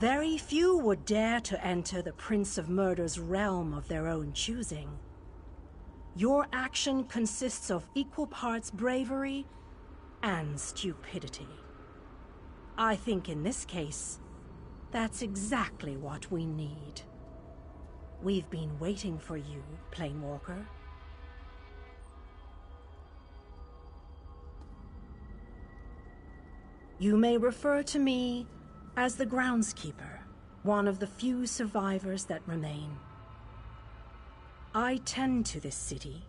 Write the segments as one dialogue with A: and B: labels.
A: Very few would dare to enter the Prince of Murder's realm of their own choosing. Your action consists of equal parts bravery and stupidity. I think in this case, that's exactly what we need. We've been waiting for you, Planewalker. You may refer to me as the groundskeeper, one of the few survivors that remain. I tend to this city.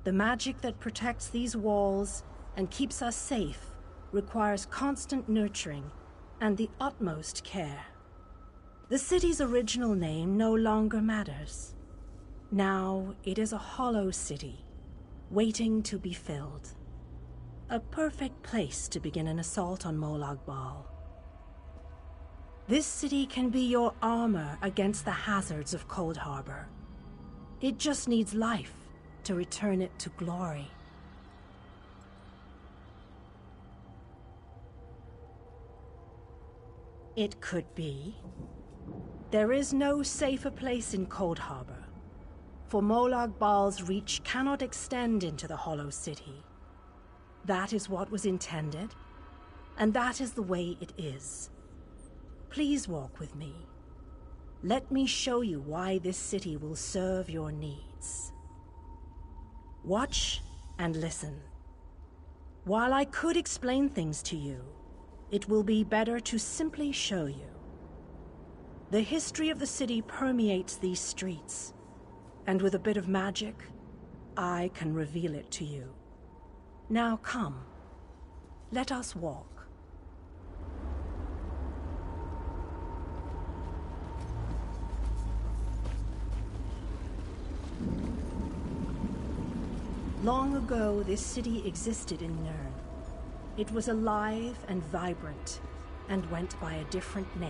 A: The magic that protects these walls and keeps us safe requires constant nurturing and the utmost care. The city's original name no longer matters. Now it is a hollow city, waiting to be filled. A perfect place to begin an assault on Molag Bal. This city can be your armor against the hazards of Coldharbour. It just needs life to return it to glory. It could be. There is no safer place in Coldharbour, for Molag Bal's reach cannot extend into the Hollow City. That is what was intended, and that is the way it is. Please walk with me. Let me show you why this city will serve your needs. Watch and listen. While I could explain things to you, it will be better to simply show you. The history of the city permeates these streets, and with a bit of magic, I can reveal it to you. Now come, let us walk. Long ago, this city existed in Nirn. It was alive and vibrant, and went by a different name.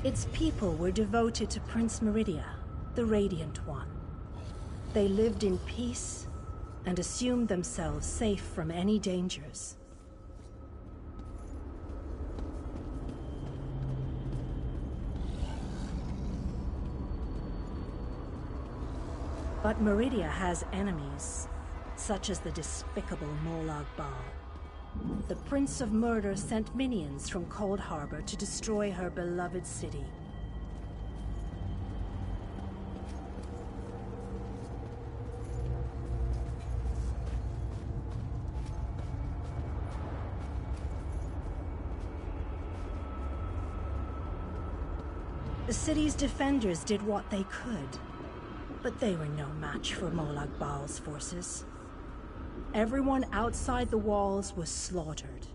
A: Its people were devoted to Prince Meridia, the Radiant One. They lived in peace and assumed themselves safe from any dangers. But Meridia has enemies, such as the despicable Molag Bal. The Prince of Murder sent minions from Coldharbour to destroy her beloved city. The city's defenders did what they could, but they were no match for Molag Bal's forces. Everyone outside the walls was slaughtered,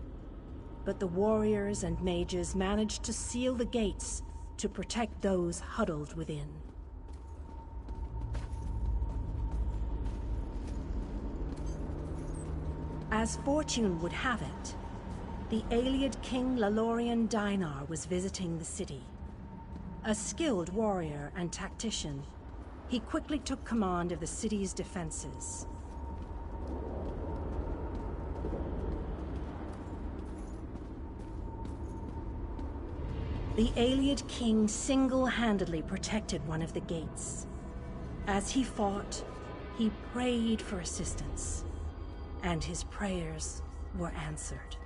A: but the warriors and mages managed to seal the gates to protect those huddled within. As fortune would have it, the Ayleid King Lalorian Dainar was visiting the city. A skilled warrior and tactician, he quickly took command of the city's defenses. The Ayleid King single-handedly protected one of the gates. As he fought, he prayed for assistance, and his prayers were answered.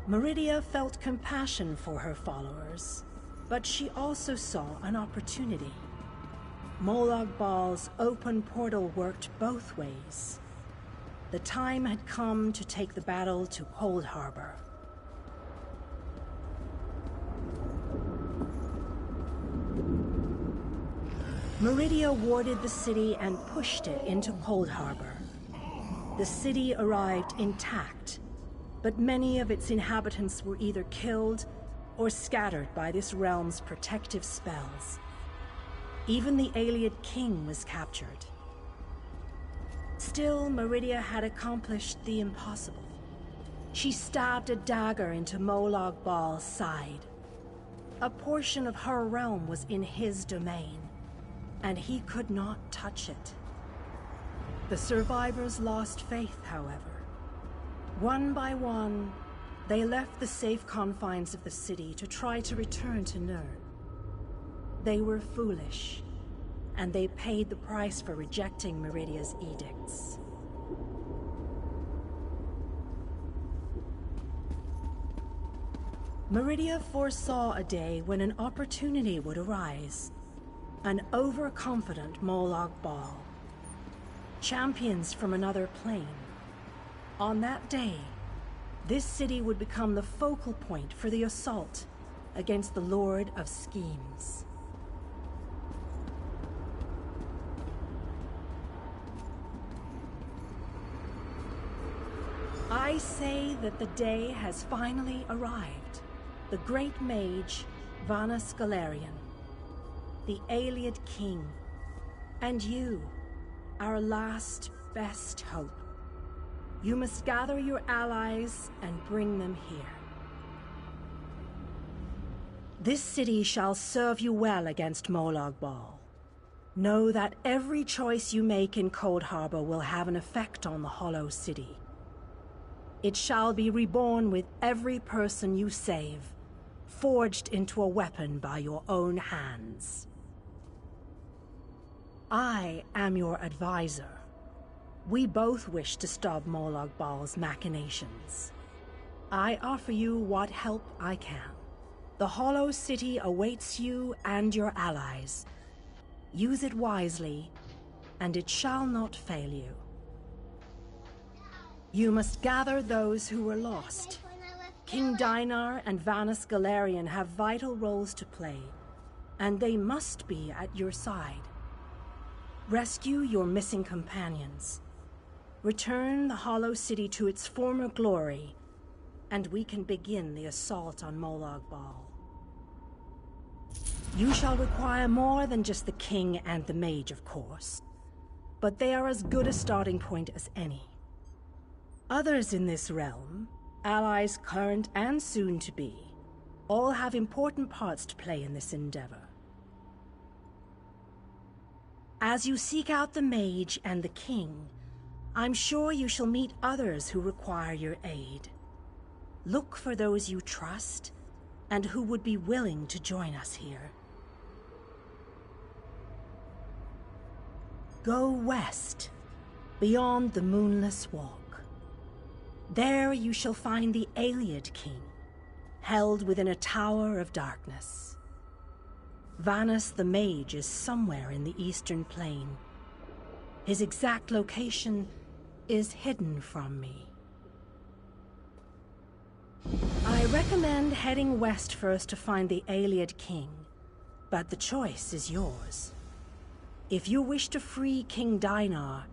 A: Meridia felt compassion for her followers, but she also saw an opportunity. Molag Bal's open portal worked both ways. The time had come to take the battle to Coldharbour. Meridia warded the city and pushed it into Coldharbour. The city arrived intact, but many of its inhabitants were either killed or scattered by this realm's protective spells. Even the Ayleid King was captured. Still, Meridia had accomplished the impossible. She stabbed a dagger into Molag Bal's side. A portion of her realm was in his domain, and he could not touch it. The survivors lost faith, however. One by one, they left the safe confines of the city to try to return to Nirn. They were foolish, and they paid the price for rejecting Meridia's edicts. Meridia foresaw a day when an opportunity would arise. An overconfident Molag Bal. Champions from another plane. On that day, this city would become the focal point for the assault against the Lord of Schemes. I say that the day has finally arrived. The great mage, Vanus Galarian, the Ayleid King, and you, our last best hope. You must gather your allies and bring them here. This city shall serve you well against Molag Bal. Know that every choice you make in Coldharbour will have an effect on the Hollow City. It shall be reborn with every person you save, forged into a weapon by your own hands. I am your advisor. We both wish to stop Molag Bal's machinations. I offer you what help I can. The Hollow City awaits you and your allies. Use it wisely, and it shall not fail you. You must gather those who were lost. King Dinar and Vanus Galarian have vital roles to play, and they must be at your side. Rescue your missing companions. Return the Hollow City to its former glory, and we can begin the assault on Molag Bal. You shall require more than just the king and the mage, of course, but they are as good a starting point as any. Others in this realm, allies current and soon to be, all have important parts to play in this endeavor. As you seek out the mage and the king, I'm sure you shall meet others who require your aid. Look for those you trust and who would be willing to join us here. Go west, beyond the Moonless Walk. There you shall find the Ayleid King, held within a tower of darkness. Vanus the Mage is somewhere in the Eastern Plain. His exact location is hidden from me. I recommend heading west first to find the Ayleid King, but the choice is yours. If you wish to free King Dinar,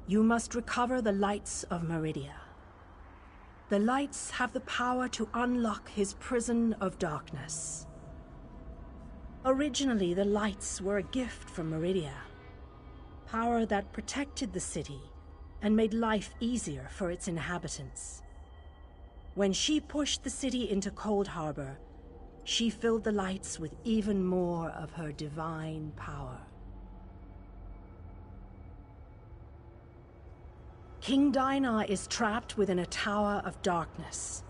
A: you must recover the lights of Meridia. The lights have the power to unlock his prison of darkness. Originally, the lights were a gift from Meridia, power that protected the city and made life easier for its inhabitants. When she pushed the city into Coldharbour, she filled the lights with even more of her divine power. King Dinar is trapped within a tower of darkness,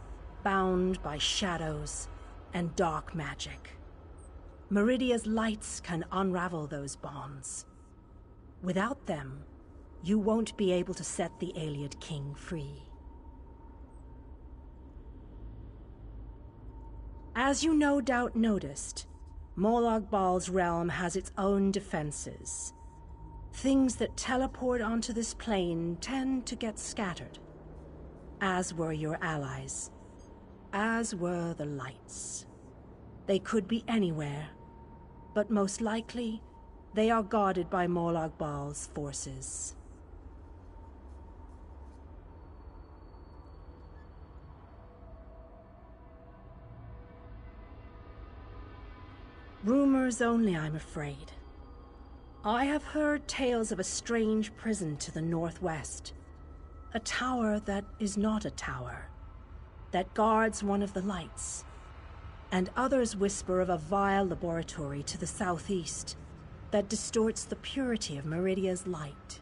A: bound by shadows and dark magic. Meridia's lights can unravel those bonds. Without them, you won't be able to set the Ayleid King free. As you no doubt noticed, Molag Bal's realm has its own defenses. Things that teleport onto this plane tend to get scattered, as were your allies, as were the lights. They could be anywhere, but most likely, they are guarded by Molag Bal's forces. Rumors only, I'm afraid. I have heard tales of a strange prison to the northwest. A tower that is not a tower. that guards one of the lights, and others whisper of a vile laboratory to the southeast that distorts the purity of Meridia's light.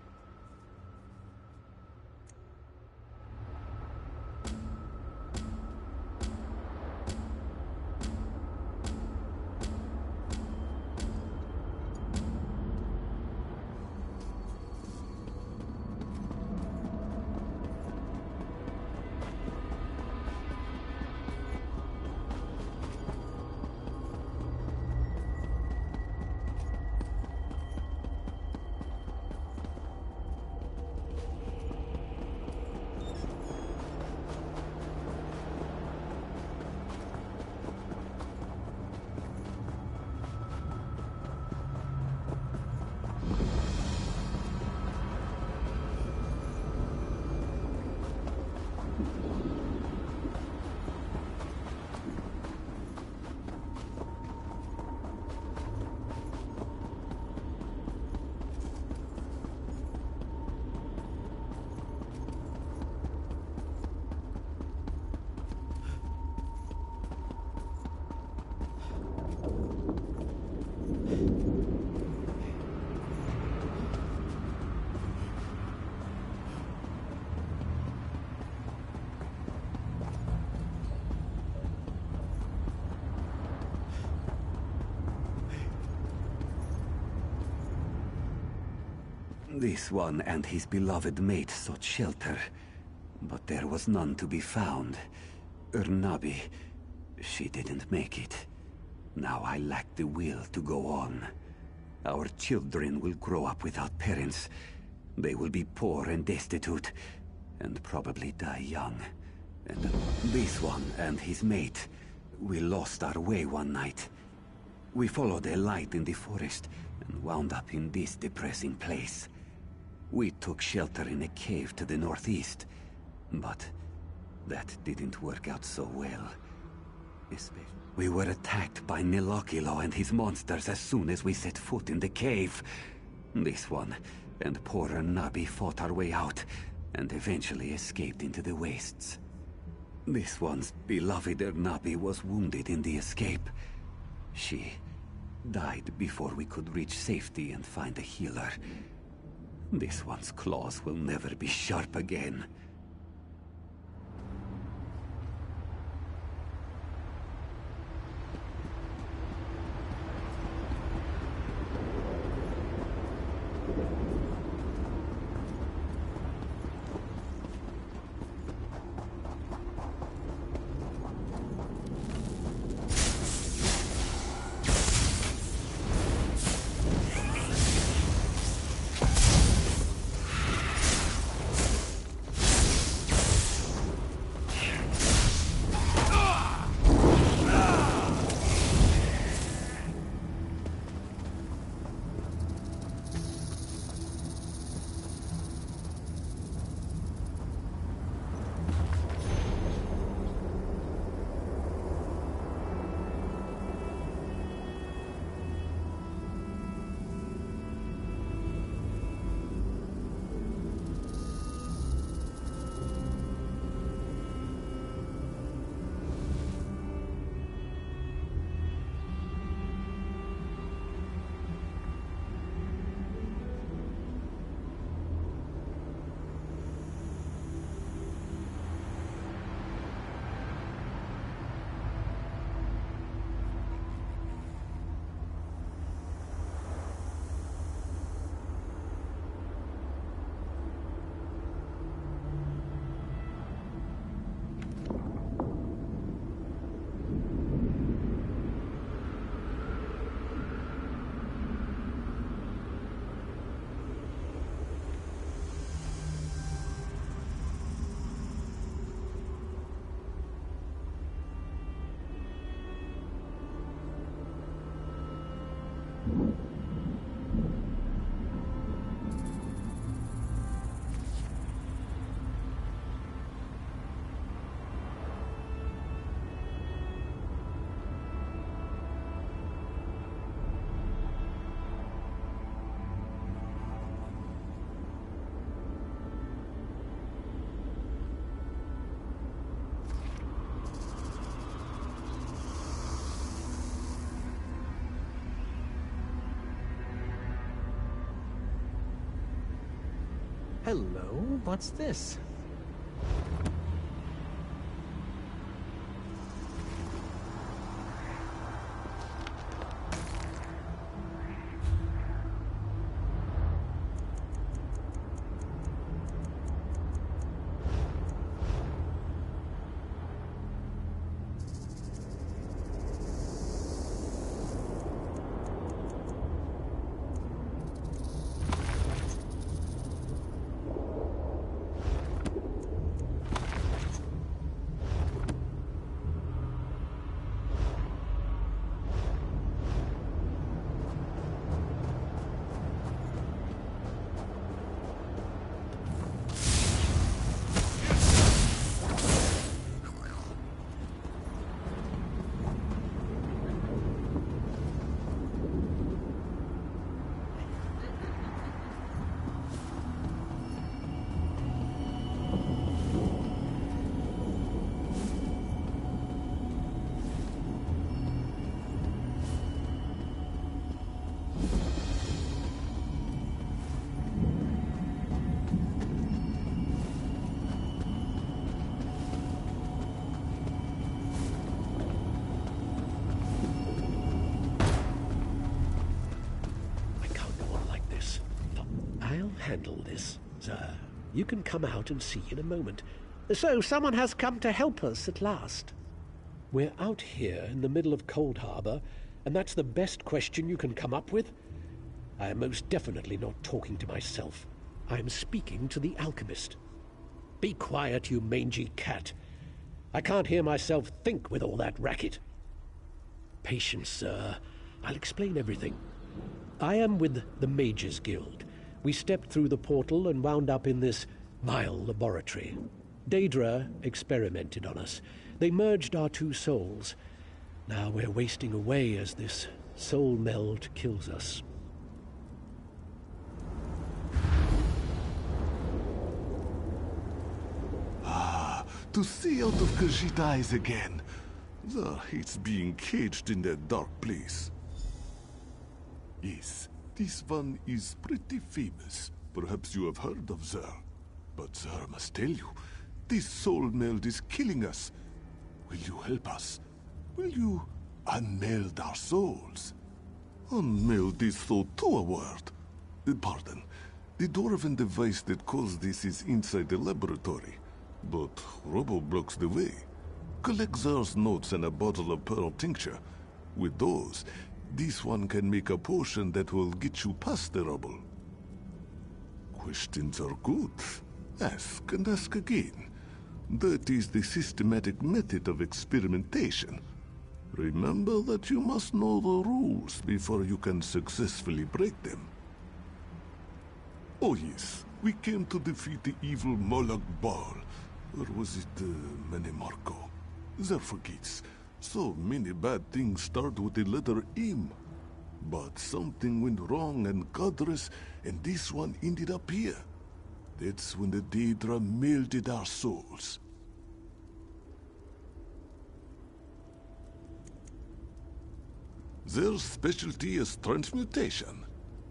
B: This one and his beloved mate sought shelter, but there was none to be found. Ernabi, she didn't make it. Now I lack the will to go on. Our children will grow up without parents. They will be poor and destitute, and probably die young. And this one and his mate, we lost our way one night. We followed a light in the forest and wound up in this depressing place. We took shelter in a cave to the northeast, but that didn't work out so well. We were attacked by Nilokilo and his monsters as soon as we set foot in the cave. This one and poor Nabi fought our way out and eventually escaped into the wastes. This one's beloved Ernabi was wounded in the escape. She died before we could reach safety and find a healer. This one's claws will never be sharp again.
C: Hello, what's this?
D: Handle this, sir. You can come out and see in a moment. So someone has come to help us at last. We're out here in the middle of Coldharbour, and that's the best question you can come up with? I am most definitely not talking to myself. I am speaking to the alchemist. Be quiet, you mangy cat. I can't hear myself think with all that racket. Patience, sir. I'll explain everything. I am with the Mages Guild. We stepped through the portal and wound up in this vile laboratory. Daedra experimented on us. They merged our two souls. Now we're wasting away as this soul meld kills us.
E: To see out of Khajiit's eyes again. Zar hates being caged in that dark place. Yes, this one is pretty famous. Perhaps you have heard of Zar. But Zar must tell you, this soul meld is killing us. Will you help us? Will you unmeld our souls? Unmeld is so to a word. Pardon. The dwarven device that caused this is inside the laboratory. But Robo blocks the way. Collect Zar's notes and a bottle of pearl tincture. With those, this one can make a potion that will get you past the rubble. Questions are good. Ask and ask again. That is the systematic method of experimentation. Remember that you must know the rules before you can successfully break them. Oh yes, we came to defeat the evil Moloch Baal. Or was it Menemarco? Zar forgets. So many bad things start with the letter M. But something went wrong and Godress, and this one ended up here. That's when the Daedra melded our souls. Their specialty is transmutation.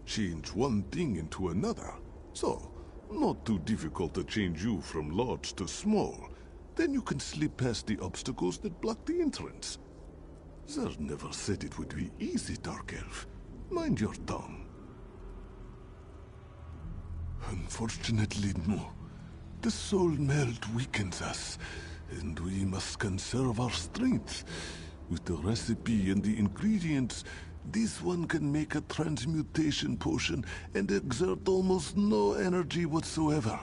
E: Change one thing into another. So, not too difficult to change you from large to small. Then you can slip past the obstacles that block the entrance. Zar never said it would be easy, Dark Elf. Mind your tongue. Unfortunately, no. The soul meld weakens us, and we must conserve our strength. With the recipe and the ingredients, this one can make a transmutation potion and exert almost no energy whatsoever.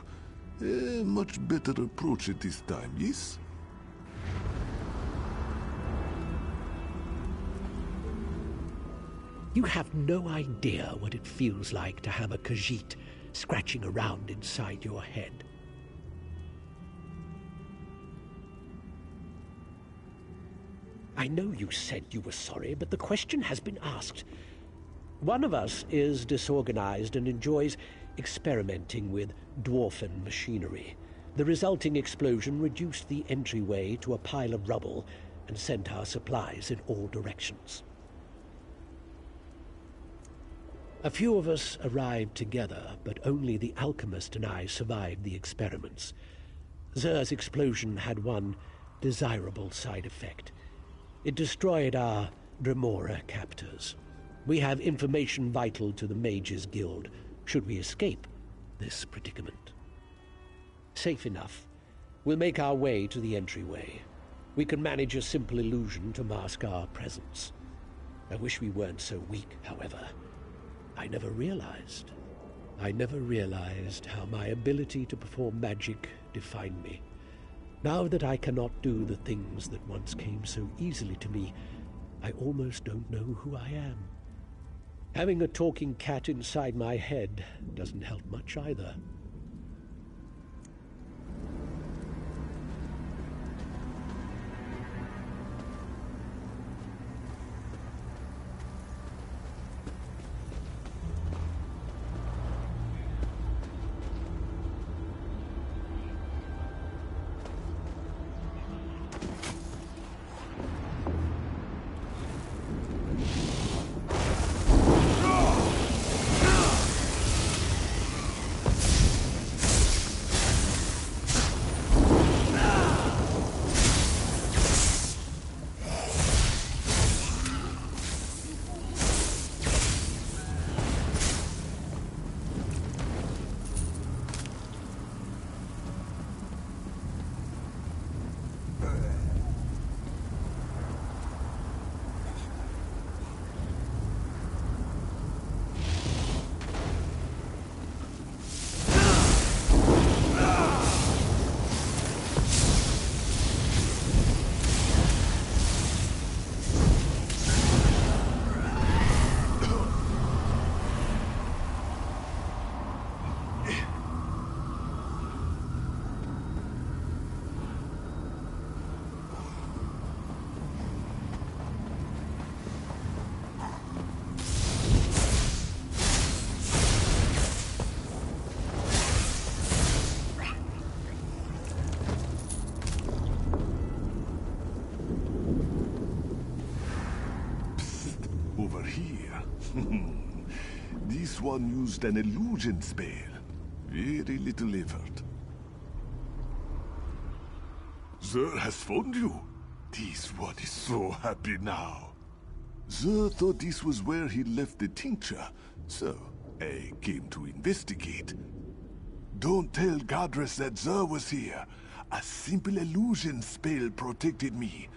E: A much better approach at this time, yes?
D: You have no idea what it feels like to have a Khajiit scratching around inside your head. I know you said you were sorry, but the question has been asked. One of us is disorganized and enjoys experimenting with dwarfen machinery. The resulting explosion reduced the entryway to a pile of rubble and sent our supplies in all directions. A few of us arrived together, but only the alchemist and I survived the experiments. Zer's explosion had one desirable side effect. It destroyed our Dremora captors. We have information vital to the Mages Guild, should we escape this predicament. Safe enough. We'll make our way to the entryway. We can manage a simple illusion to mask our presence. I wish we weren't so weak, however. I never realized how my ability to perform magic defined me. Now that I cannot do the things that once came so easily to me, I almost don't know who I am. Having a talking cat inside my head doesn't help much either.
E: Over here. This one used an illusion spell. Very little effort. Zer has found you. This one is so happy now. Zer thought this was where he left the tincture, so I came to investigate. Don't tell Godress that Zer was here. A simple illusion spell protected me.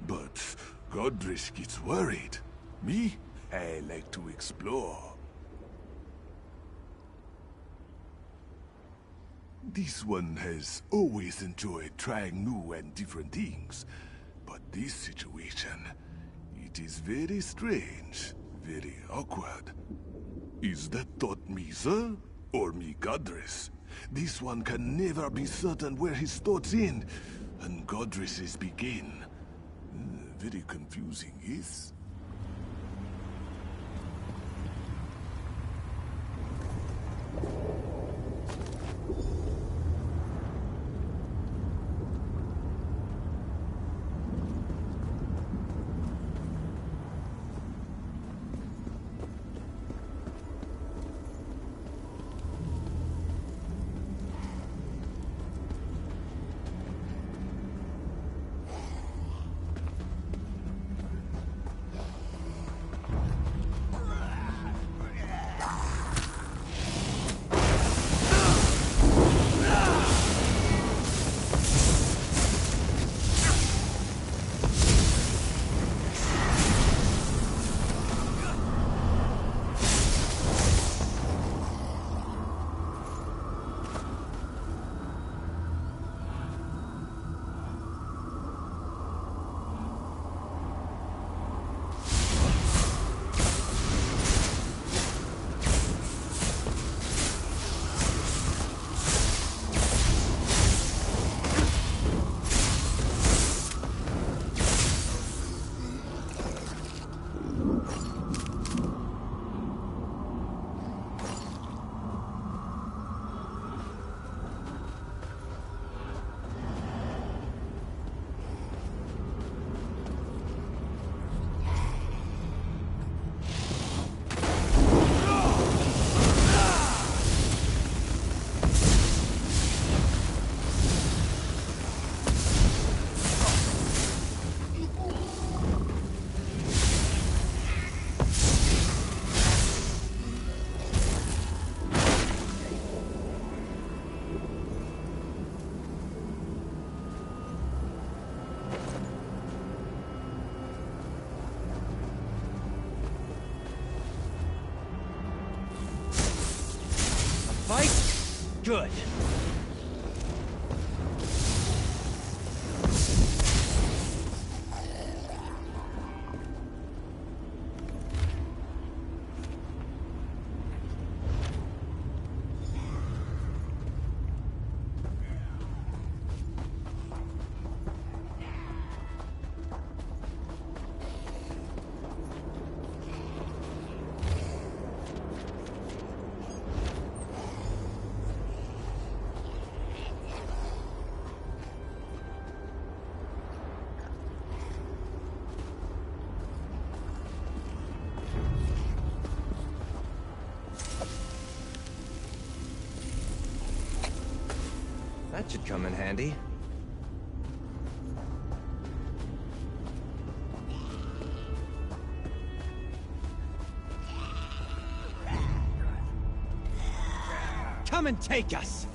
E: But Godress gets worried. Me? I like to explore. This one has always enjoyed trying new and different things. But this situation, it is very strange, very awkward. Is that thought me, sir? Or me, Godress? This one can never be certain where his thoughts end, and Godress's begin. Very confusing, yes?
C: Good. That should come in handy. Come and take us!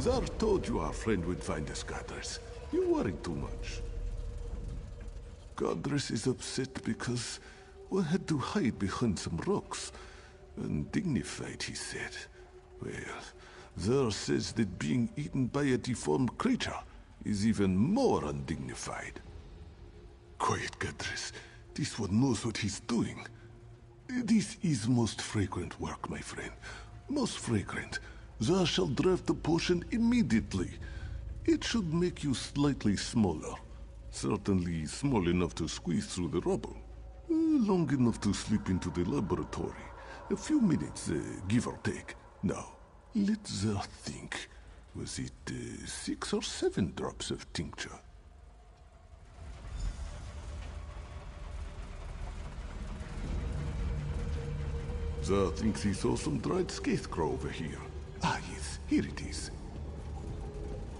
E: Zar told you our friend would find us, Godress. You worry too much. Godress is upset because one had to hide behind some rocks. Undignified, he said. Well, Zar says that being eaten by a deformed creature is even more undignified. Quiet, Godress. This one knows what he's doing. This is most fragrant work, my friend. Most fragrant. Zar shall draft the potion immediately. It should make you slightly smaller. Certainly small enough to squeeze through the rubble. Long enough to slip into the laboratory. A few minutes, give or take. Now, let Zar think. Was it 6 or 7 drops of tincture? Zar thinks he saw some dried scarecrow over here. Ah, yes, here it is.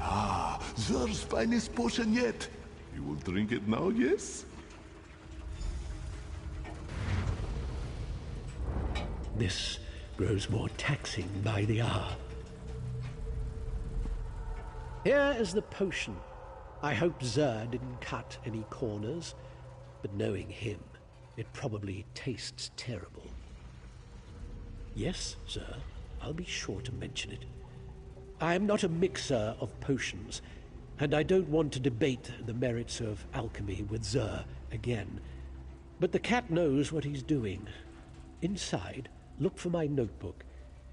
E: Ah, Zar's finest potion yet. You will drink it now, yes?
D: This grows more taxing by the hour. Here is the potion. I hope Zer didn't cut any corners, but knowing him, it probably tastes terrible. Yes, Zer, I'll be sure to mention it. I am not a mixer of potions, and I don't want to debate the merits of alchemy with Zer again. But the cat knows what he's doing. Inside, look for my notebook.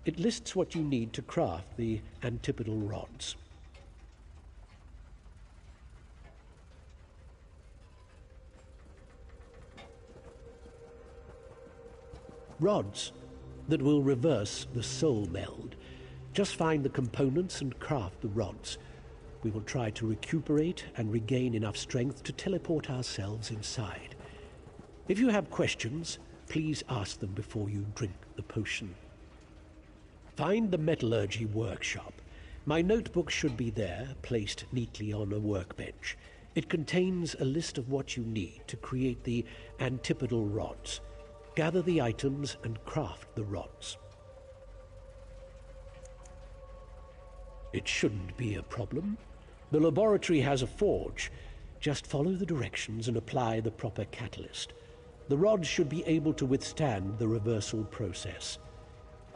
D: It lists what you need to craft the antipodal rods. Rods that will reverse the soul meld. Just find the components and craft the rods. We will try to recuperate and regain enough strength to teleport ourselves inside. If you have questions, please ask them before you drink the potion. Find the metallurgy workshop. My notebook should be there, placed neatly on a workbench. It contains a list of what you need to create the antipodal rods. Gather the items and craft the rods. It shouldn't be a problem. The laboratory has a forge. Just follow the directions and apply the proper catalyst. The rods should be able to withstand the reversal process.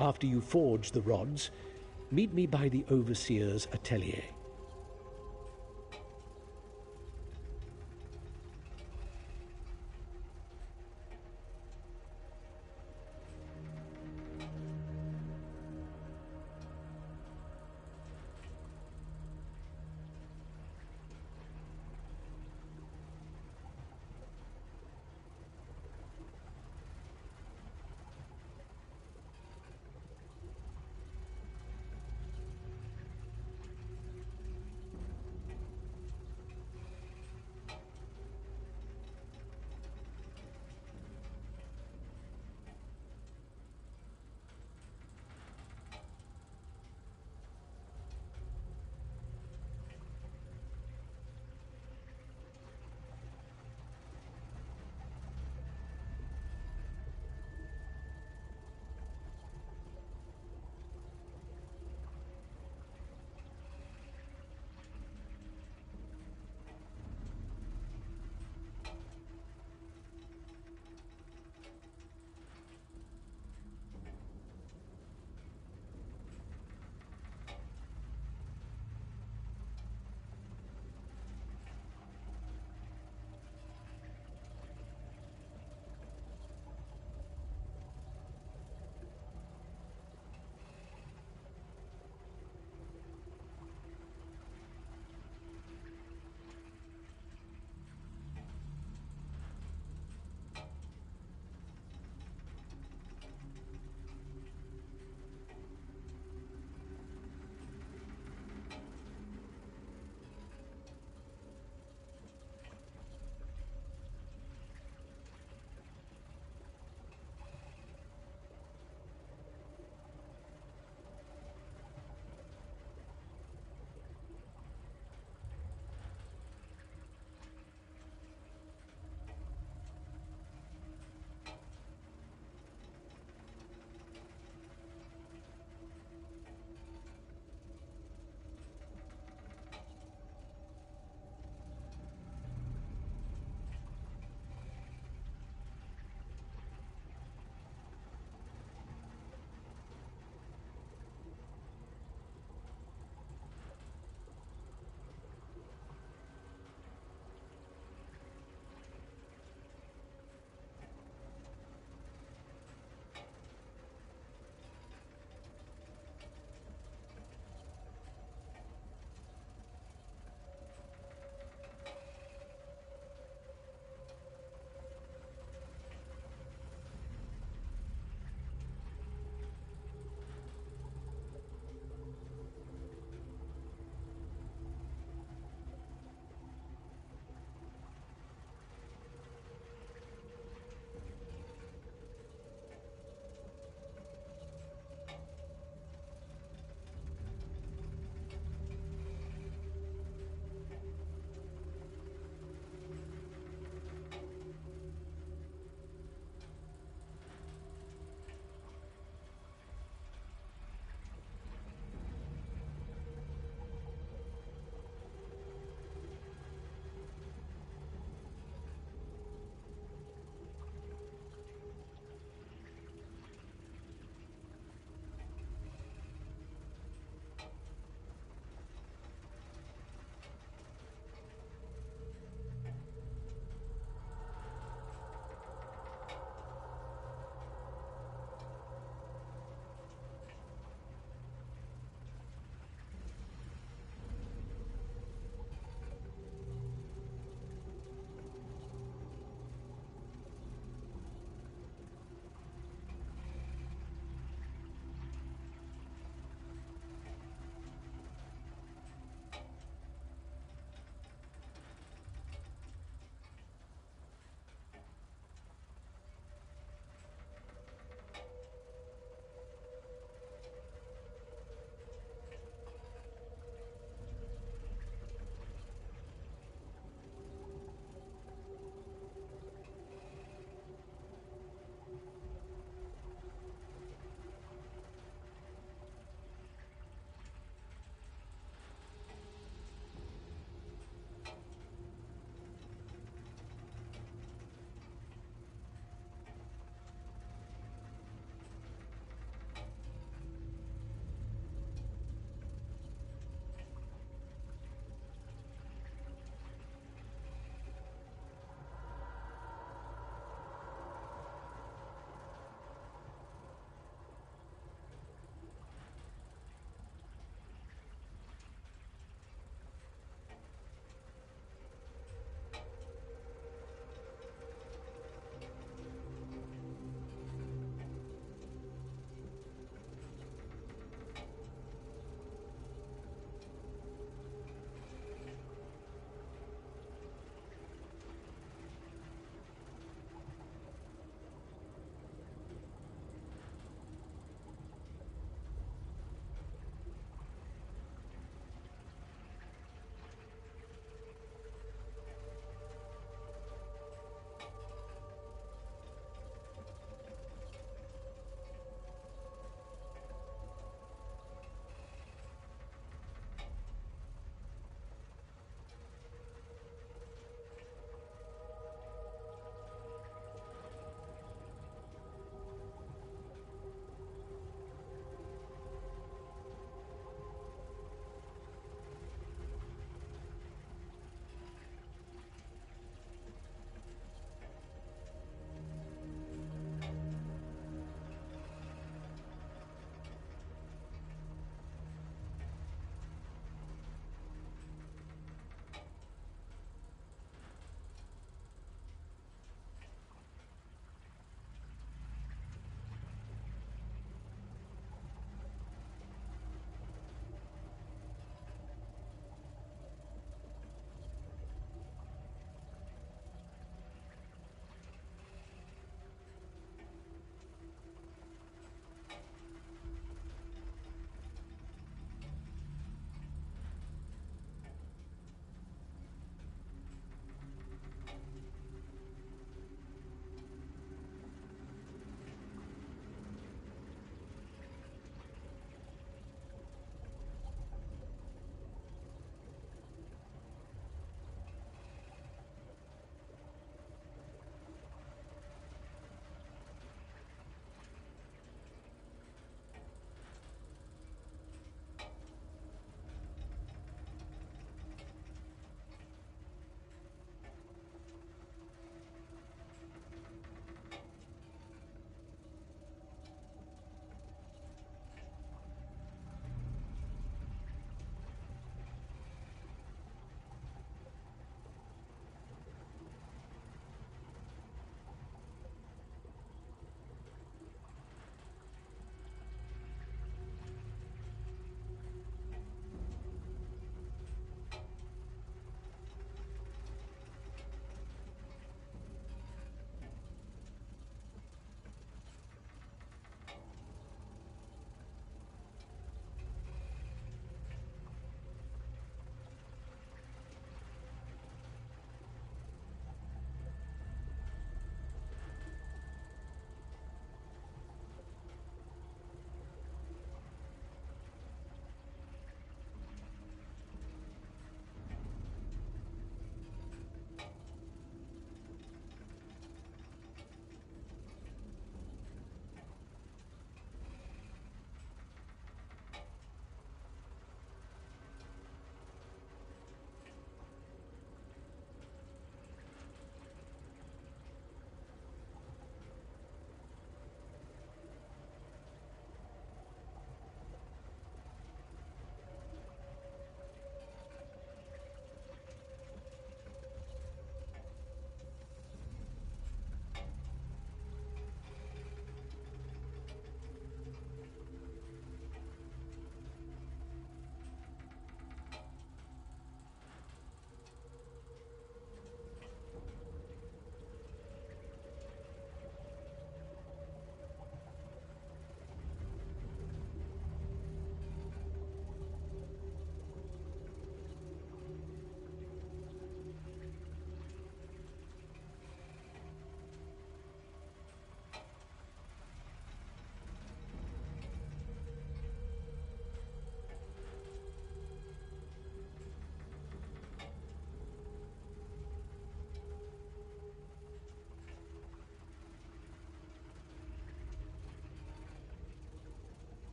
D: After you forge the rods, meet me by the Overseer's atelier.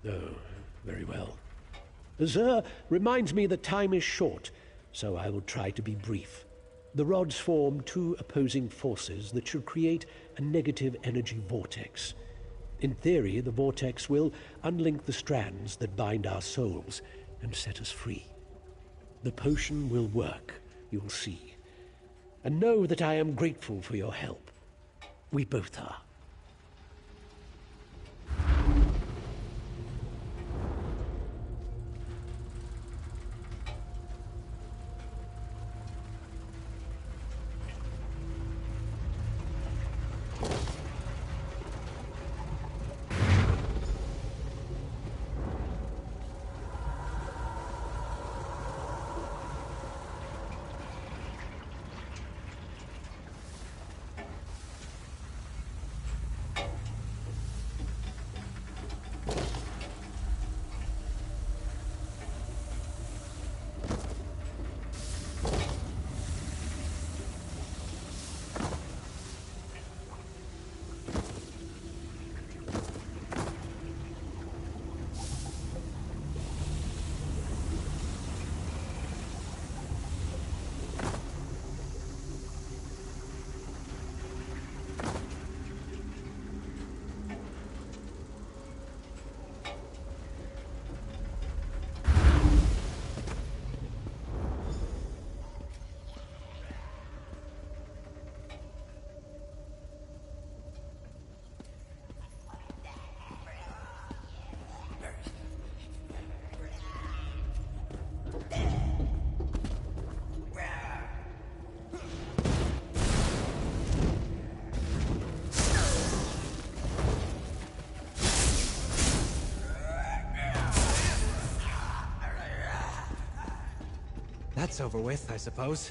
D: Oh, very well. Zer reminds me that time is short, so I will try to be brief. The rods form two opposing forces that should create a negative energy vortex. In theory, the vortex will unlink the strands that bind our souls and set us free. The potion will work, you'll see. And know that I am grateful for your help. We both are.
C: That's over with, I suppose.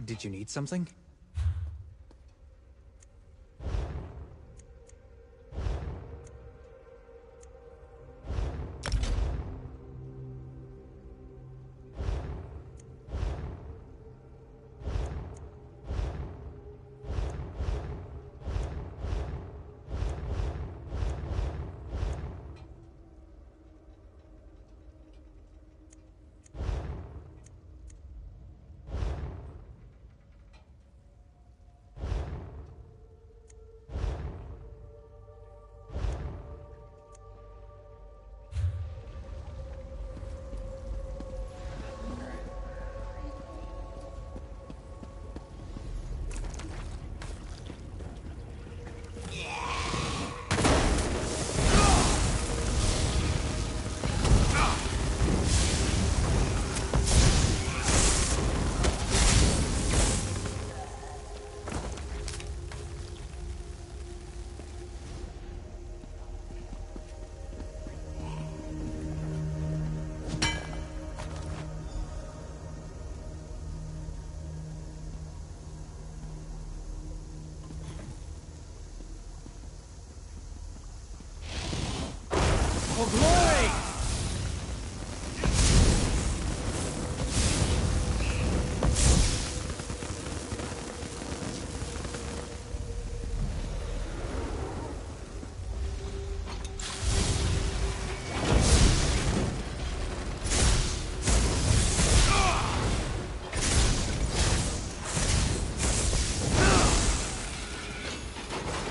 C: Did you need something? For glory!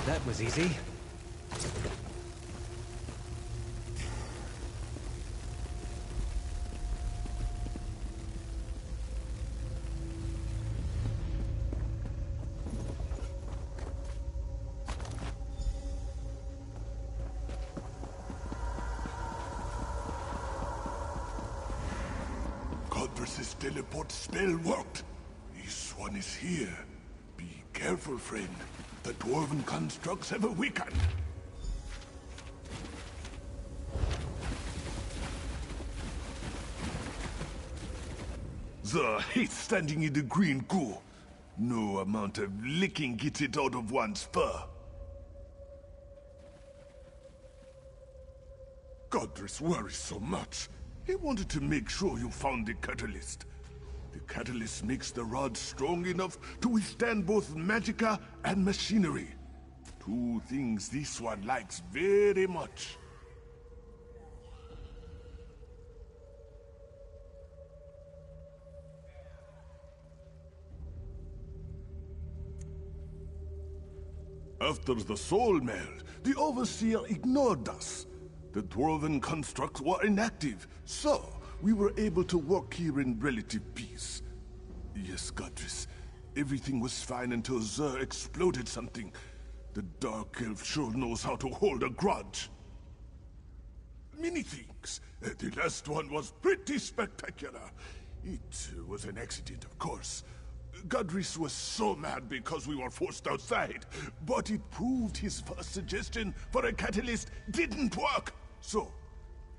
C: That was easy.
E: Godress's teleport spell worked. This one is here. Be careful, friend. The dwarven constructs have awakened. He's standing in the green goo. No amount of licking gets it out of one's fur. Godress worries so much. He wanted to make sure you found the catalyst. The catalyst makes the rod strong enough to withstand both magicka and machinery. Two things this one likes very much. After the soul meld, the Overseer ignored us. The dwarven constructs were inactive, so we were able to work here in relative peace. Yes, Godress, everything was fine until Zer exploded something. The Dark Elf sure knows how to hold a grudge. Many things. The last one was pretty spectacular. It was an accident, of course. Godress was so mad because we were forced outside, but it proved his first suggestion for a catalyst didn't work. So,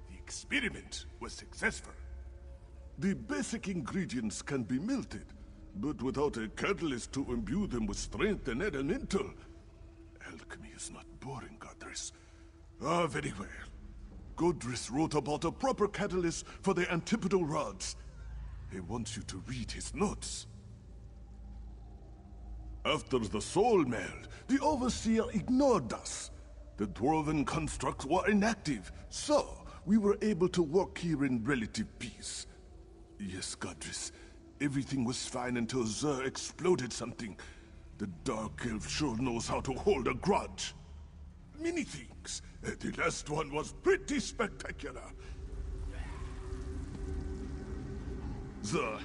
E: the experiment was successful. The basic ingredients can be melted, but without a catalyst to imbue them with strength and elemental, alchemy is not boring, Godress. Ah, very well. Godress wrote about a proper catalyst for the antipodal rods. He wants you to read his notes. After the soul meld, the Overseer ignored us. The dwarven constructs were inactive, so we were able to work here in relative peace. Yes, Godress, everything was fine until Zer exploded something. The Dark Elf sure knows how to hold a grudge. Many things. The last one was pretty spectacular. Zer.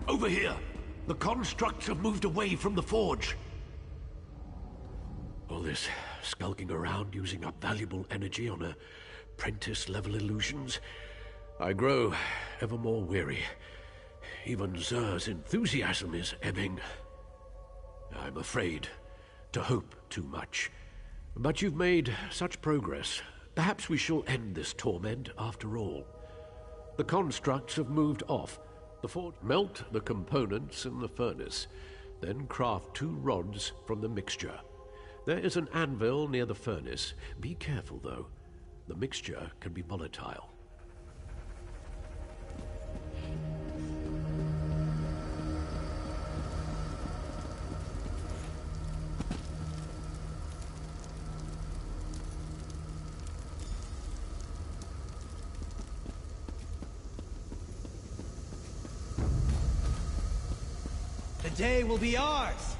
D: Over here! The constructs have moved away from the forge. All this skulking around using up valuable energy on apprentice-level illusions. I grow ever more weary. Even Zer's enthusiasm is ebbing. I'm afraid to hope too much. But you've made such progress. Perhaps we shall end this torment after all. The constructs have moved off. The forge melt the components in the furnace, then craft 2 rods from the mixture. There is an anvil near the furnace. Be careful, though. The mixture can be volatile.
C: day will be ours!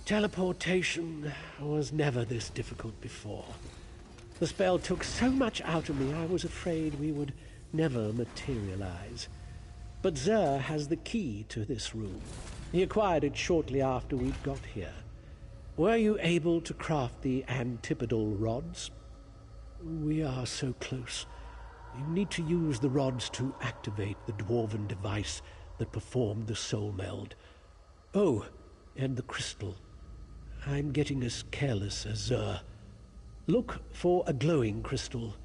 D: Teleportation was never this difficult before. The spell took so much out of me, I was afraid we would never materialize. But Zer has the key to this room. He acquired it shortly after we'd got here. Were you able to craft the antipodal rods? We are so close. You need to use the rods to activate the dwarven device that performed the soul meld. Oh, and the crystal. I'm getting as careless as Zer. Look for a glowing crystal.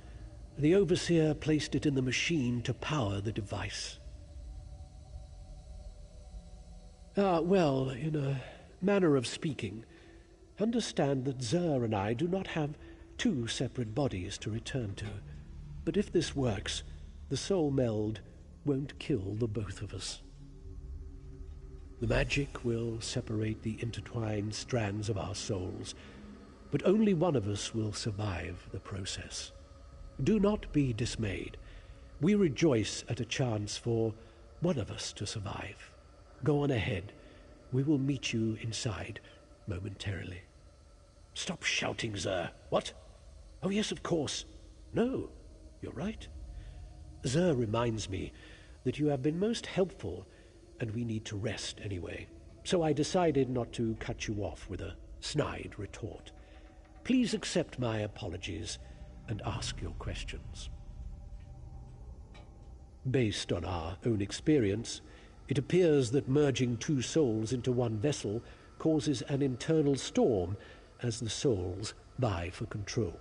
D: The Overseer placed it in the machine to power the device. Well, in a manner of speaking, understand that Zer and I do not have two separate bodies to return to. But if this works, the soul meld won't kill the both of us. The magic will separate the intertwined strands of our souls, but only one of us will survive the process. Do not be dismayed. We rejoice at a chance for one of us to survive. Go on ahead. We will meet you inside momentarily. Stop shouting, Zer. What? Oh, yes, of course. No, you're right. Zer reminds me that you have been most helpful, and we need to rest anyway. So I decided not to cut you off with a snide retort. Please accept my apologies and ask your questions. Based on our own experience, it appears that merging two souls into one vessel causes an internal storm as the souls vie for control.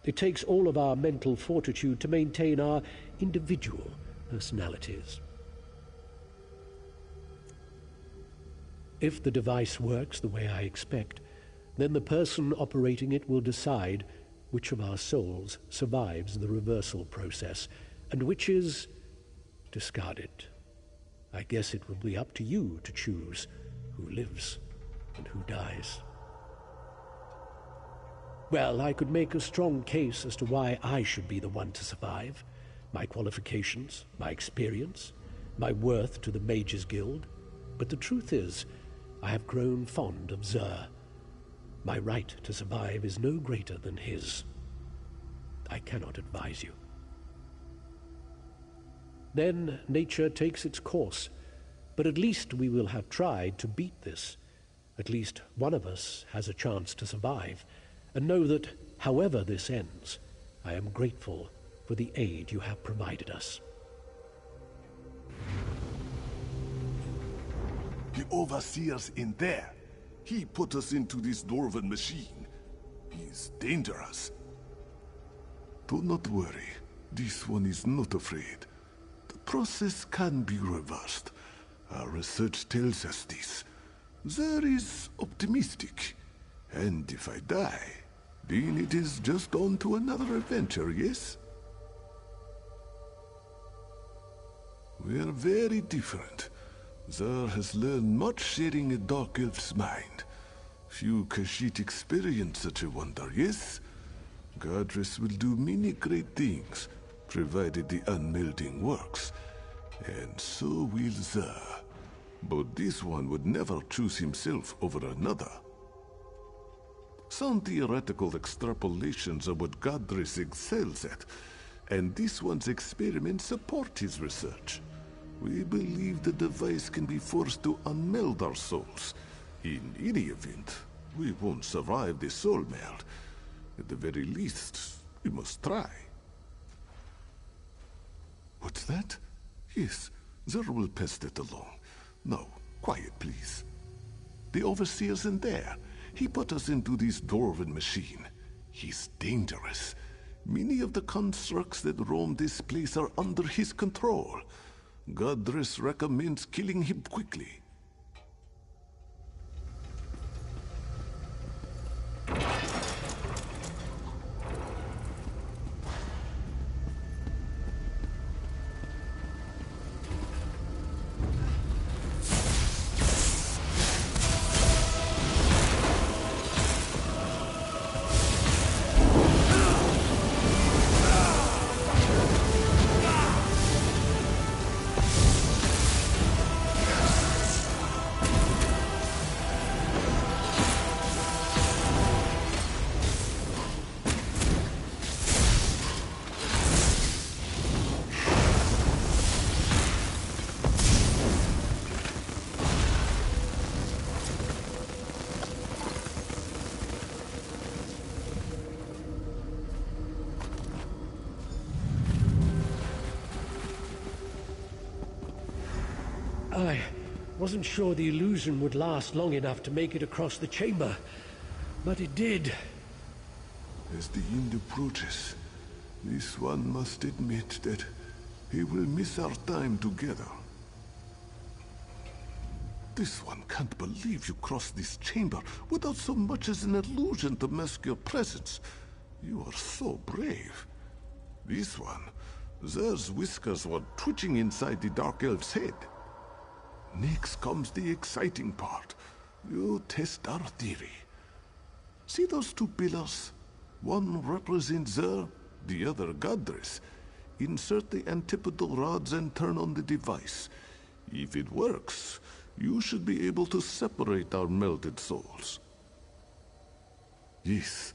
D: It takes all of our mental fortitude to maintain our individual personalities. If the device works the way I expect, then the person operating it will decide which of our souls survives the reversal process and which is discarded. I guess it will be up to you to choose who lives and who dies. Well, I could make a strong case as to why I should be the one to survive. My qualifications, my experience, my worth to the Mages Guild. But the truth is, I have grown fond of Zur. My right to survive is no greater than his. I cannot advise you. Then nature takes its course, but at least we will have tried to beat this. At least one of us has a chance to survive, and know that, however this ends, I am grateful for the aid you have provided us.
E: The Overseer's in there. He put us into this dwarven machine. He's dangerous. Do not worry. This one is not afraid. The process can be reversed. Our research tells us this. There is optimistic. And if I die, then it is just on to another adventure, yes? We're very different. Zur has learned much sharing a dark elf's mind. Few Khajiit experience such a wonder, yes? Godress will do many great things, provided the unmelding works. And so will Zur. But this one would never choose himself over another. Some theoretical extrapolations are what Godress excels at, and this one's experiments support his research. We believe the device can be forced to unmeld our souls. In any event, we won't survive the soul meld. At the very least, we must try. What's that? Yes, Zur will pass that along. Now, quiet, please. The Overseer's in there. He put us into this dwarven machine. He's dangerous. Many of the constructs that roam this place are under his control. Godress recommends killing him quickly.
D: I wasn't sure the illusion would last long enough to make it across the chamber, but it did.
E: As the end approaches, this one must admit that he will miss our time together. This one can't believe you crossed this chamber without so much as an illusion to mask your presence. You are so brave. This one, Zur's whiskers were twitching inside the Dark Elf's head. Next comes the exciting part. You test our theory. See those two pillars? One represents Zur, the other Godress. Insert the antipodal rods and turn on the device. If it works, you should be able to separate our melded souls. Yes,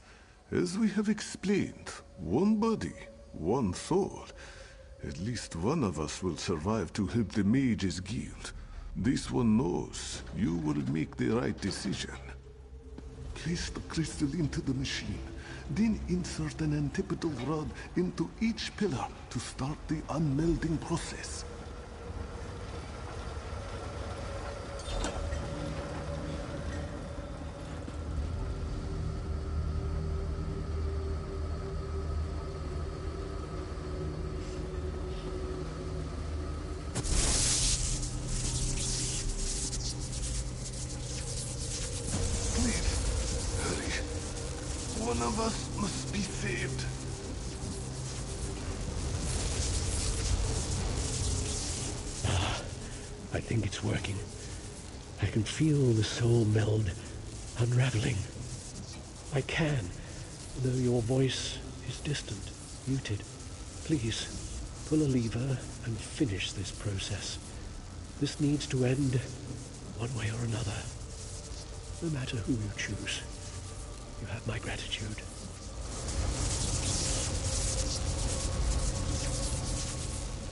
E: as we have explained, one body, one soul. At least one of us will survive to help the Mages Guild. This one knows you will make the right decision. Place the crystal into the machine, then insert an antipodal rod into each pillar to start the unmelding process. one of us must be saved.
D: I think it's working. I can feel the soul meld unraveling. I can, though your voice is distant, muted. Please, pull a lever and finish this process. This needs to end one way or another. No matter who you choose, you have my gratitude.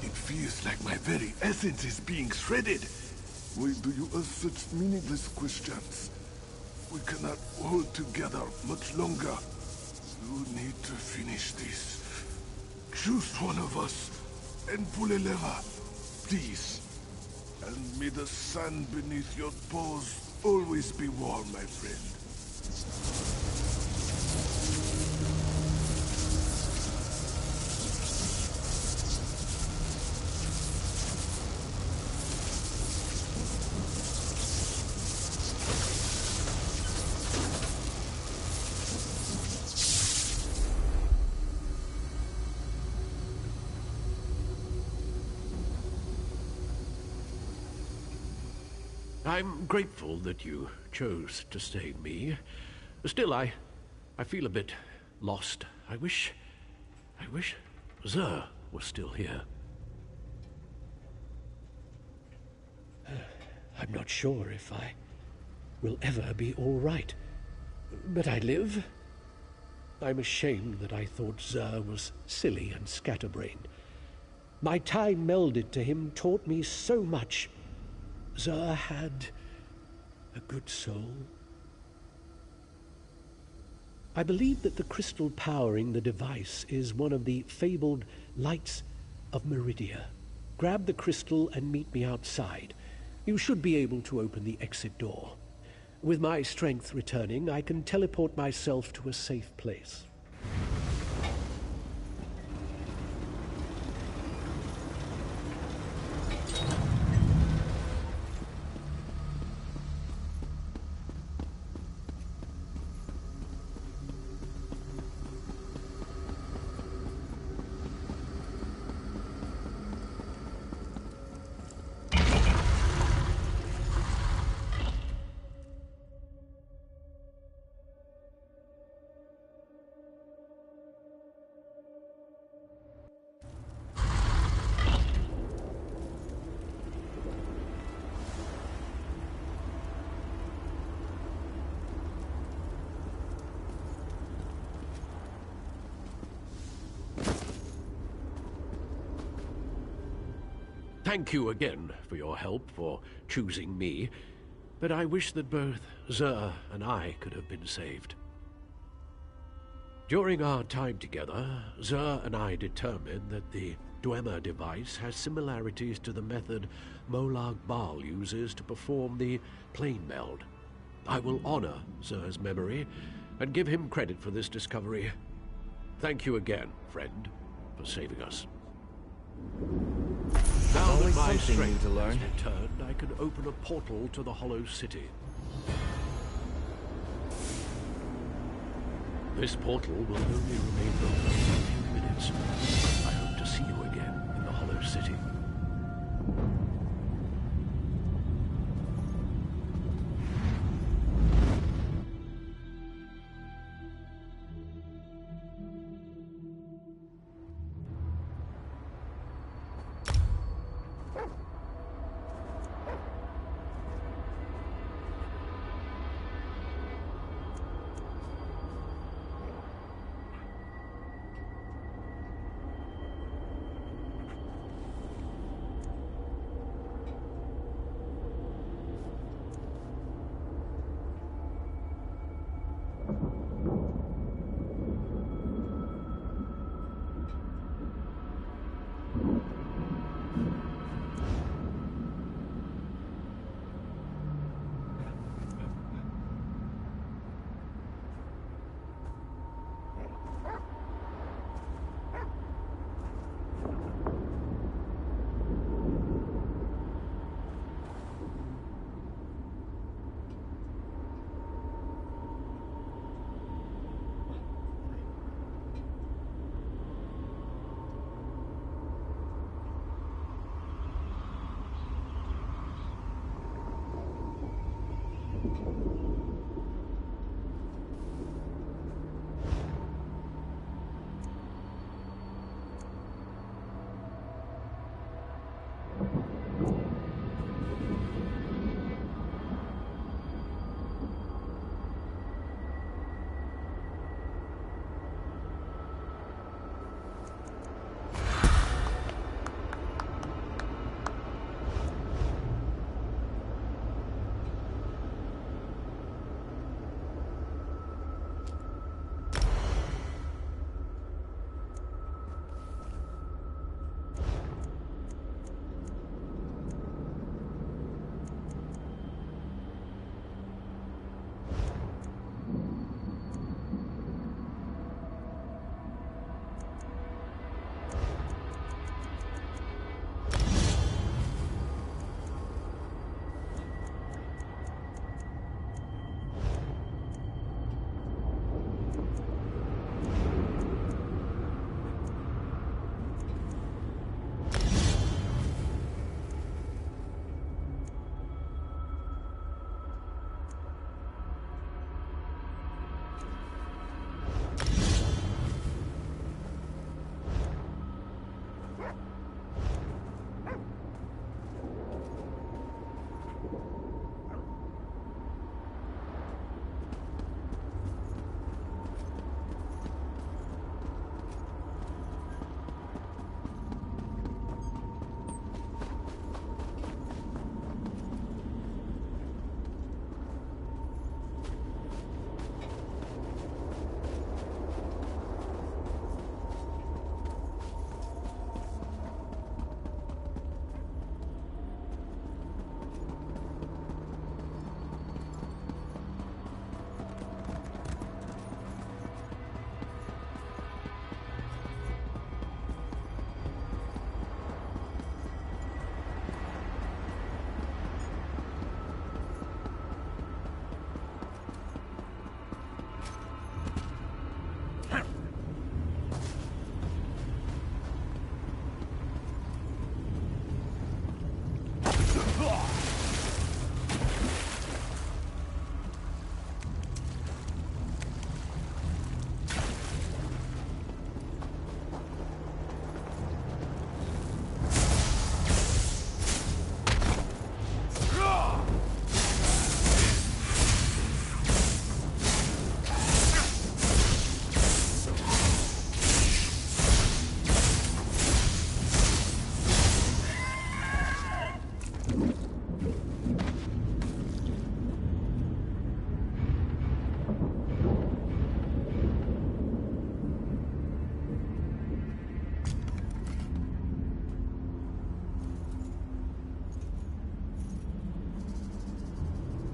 E: It feels like my very essence is being shredded. Why do you ask such meaningless questions? We cannot hold together much longer. You need to finish this. Choose one of us and pull a lever, please. And may the sand beneath your paws always be warm, my friend.
D: I'm grateful that you chose to save me. Still, I feel a bit lost. I wish Zer was still here. I'm not sure if I will ever be all right. But I live. I'm ashamed that I thought Zer was silly and scatterbrained. My time melded to him taught me so much. Zer had a good soul. I believe that the crystal powering the device is one of the fabled lights of Meridia. Grab the crystal and meet me outside. You should be able to open the exit door. With my strength returning, I can teleport myself to a safe place. Thank you again for your help, for choosing me, but I wish that both Zer and I could have been saved. During our time together, Zer and I determined that the Dwemer device has similarities to the method Molag Bal uses to perform the plane meld. I will honor Zer's memory and give him credit for this discovery. Thank you again, friend, for saving us. Now that my strength has returned, I can open a portal to the Hollow City. This portal will only remain open for a few minutes. I hope to see you again in the Hollow City.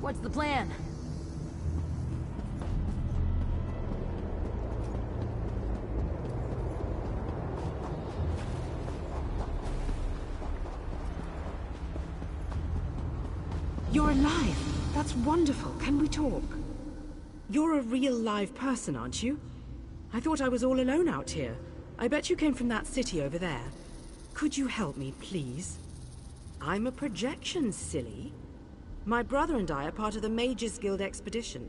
F: What's the plan?
G: You're alive. That's wonderful. Can we talk?
A: You're a real live person, aren't you? I thought I was all alone out here. I bet you came from that city over there. Could you help me, please? I'm a projection, silly. My brother and I are part of the Mages Guild expedition.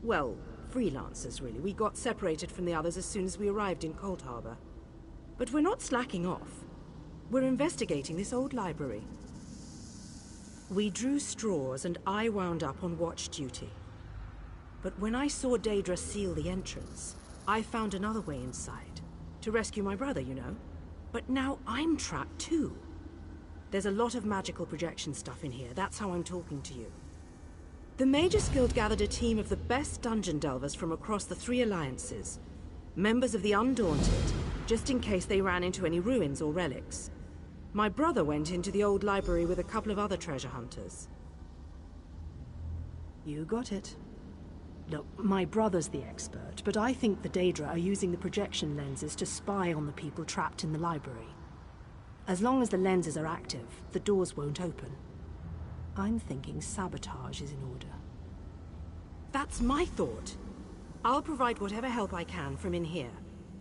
A: Well, freelancers, really. We got separated from the others as soon as we arrived in Coldharbour. But we're not slacking off. We're investigating this old library. We drew straws and I wound up on watch duty. But when I saw Daedra seal the entrance, I found another way inside. To rescue my brother, you know. But now I'm trapped too. There's a lot of magical projection stuff in here. That's how I'm talking to you. The Mages Guild gathered a team of the best dungeon delvers from across the 3 alliances. Members of the Undaunted, just in case they ran into any ruins or relics. My brother went into the old library with a couple of other treasure hunters. You got it. Look, my brother's the expert, but I think the Daedra are using the projection lenses to spy on the people trapped in the library. As long as the lenses are active, the doors won't open. I'm thinking sabotage is in order. That's my thought. I'll provide whatever help I can from in here.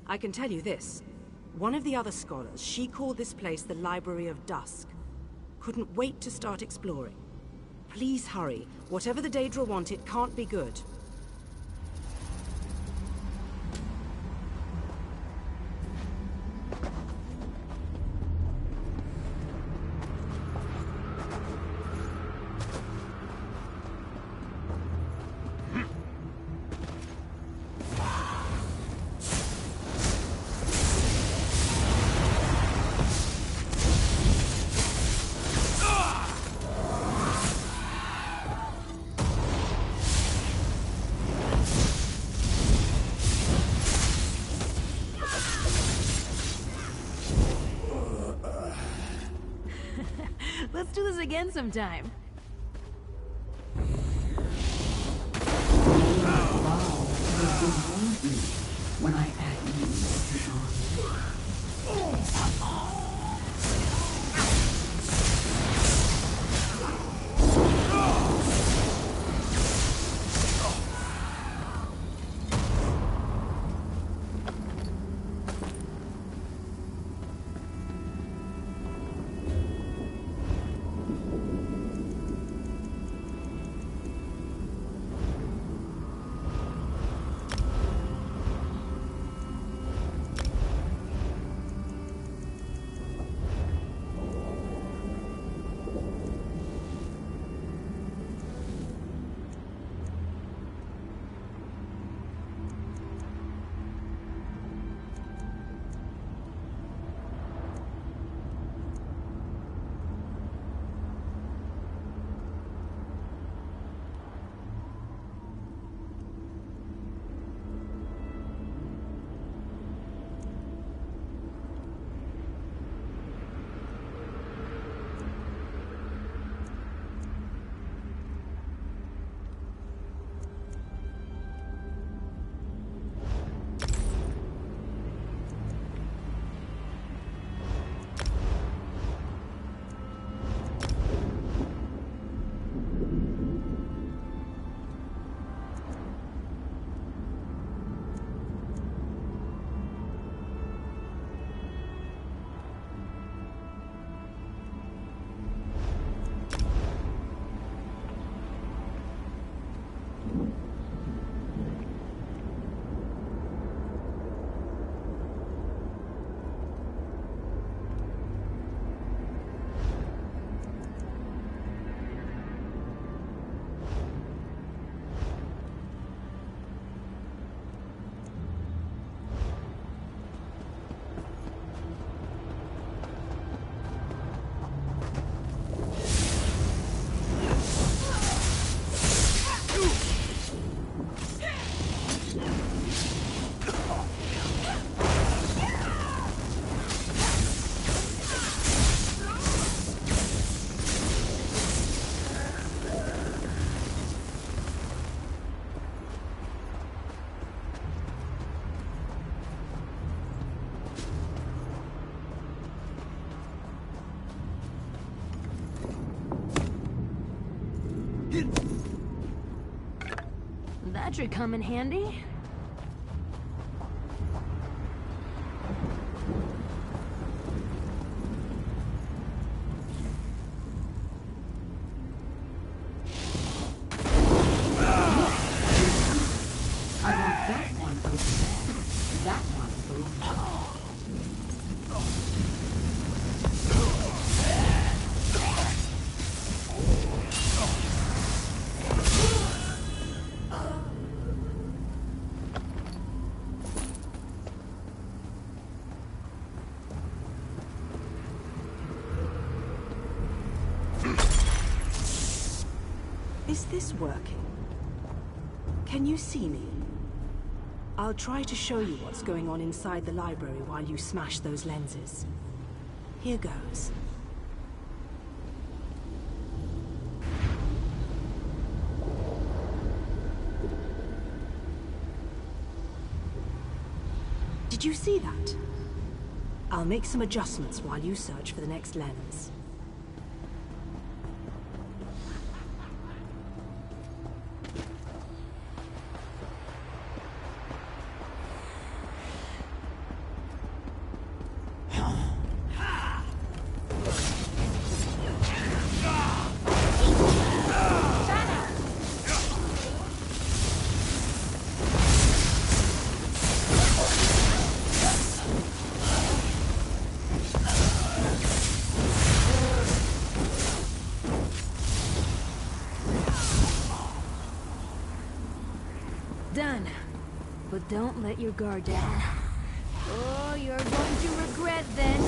A: I can tell you this. One of the other scholars, she called this place the Library of Dusk. Couldn't wait to start exploring. Please hurry. Whatever the Daedra want, it can't be good.
F: Let's do this again sometime.
H: When I add you to Sean.
F: pantry come in handy.
H: I want that one over there. That one over there.
A: Is this working? Can you see me? I'll try to show you what's going on inside the library while you smash those lenses. Here goes. Did you see that? I'll make some adjustments while you search for the next lens.
F: Done. But don't let your guard down. Oh, you're going to regret then.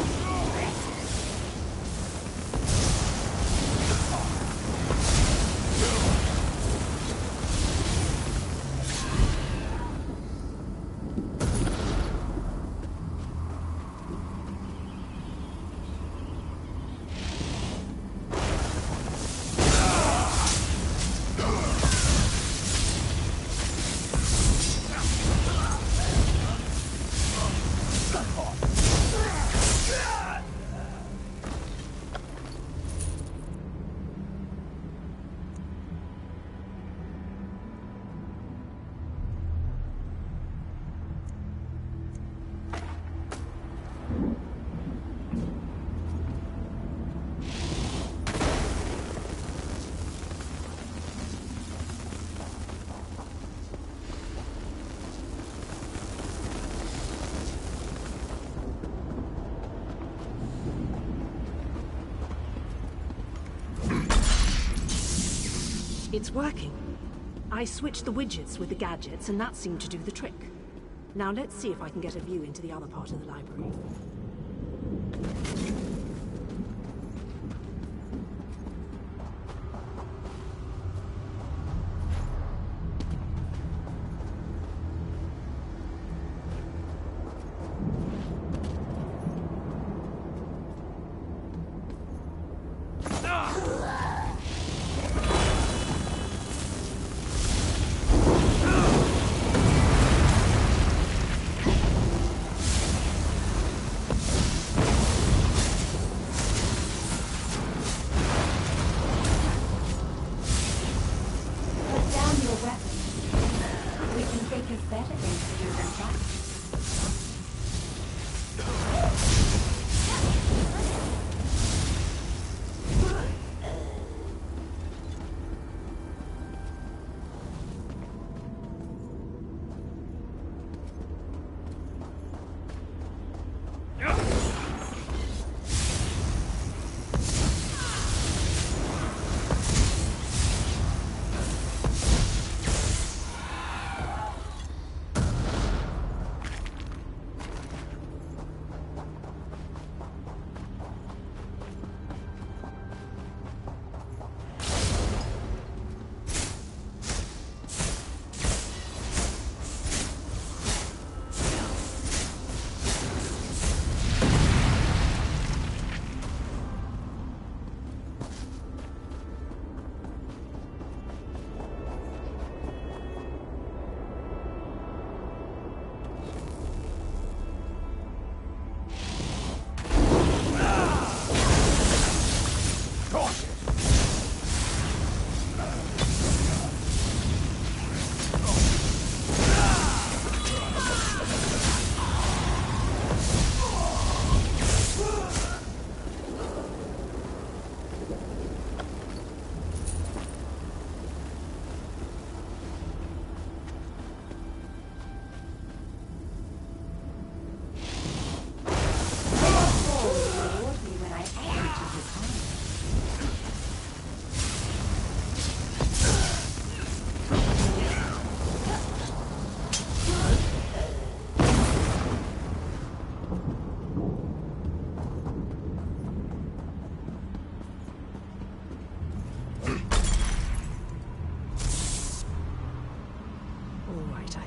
A: It's working. I switched the widgets with the gadgets, and that seemed to do the trick. Now let's see if I can get a view into the other part of the library.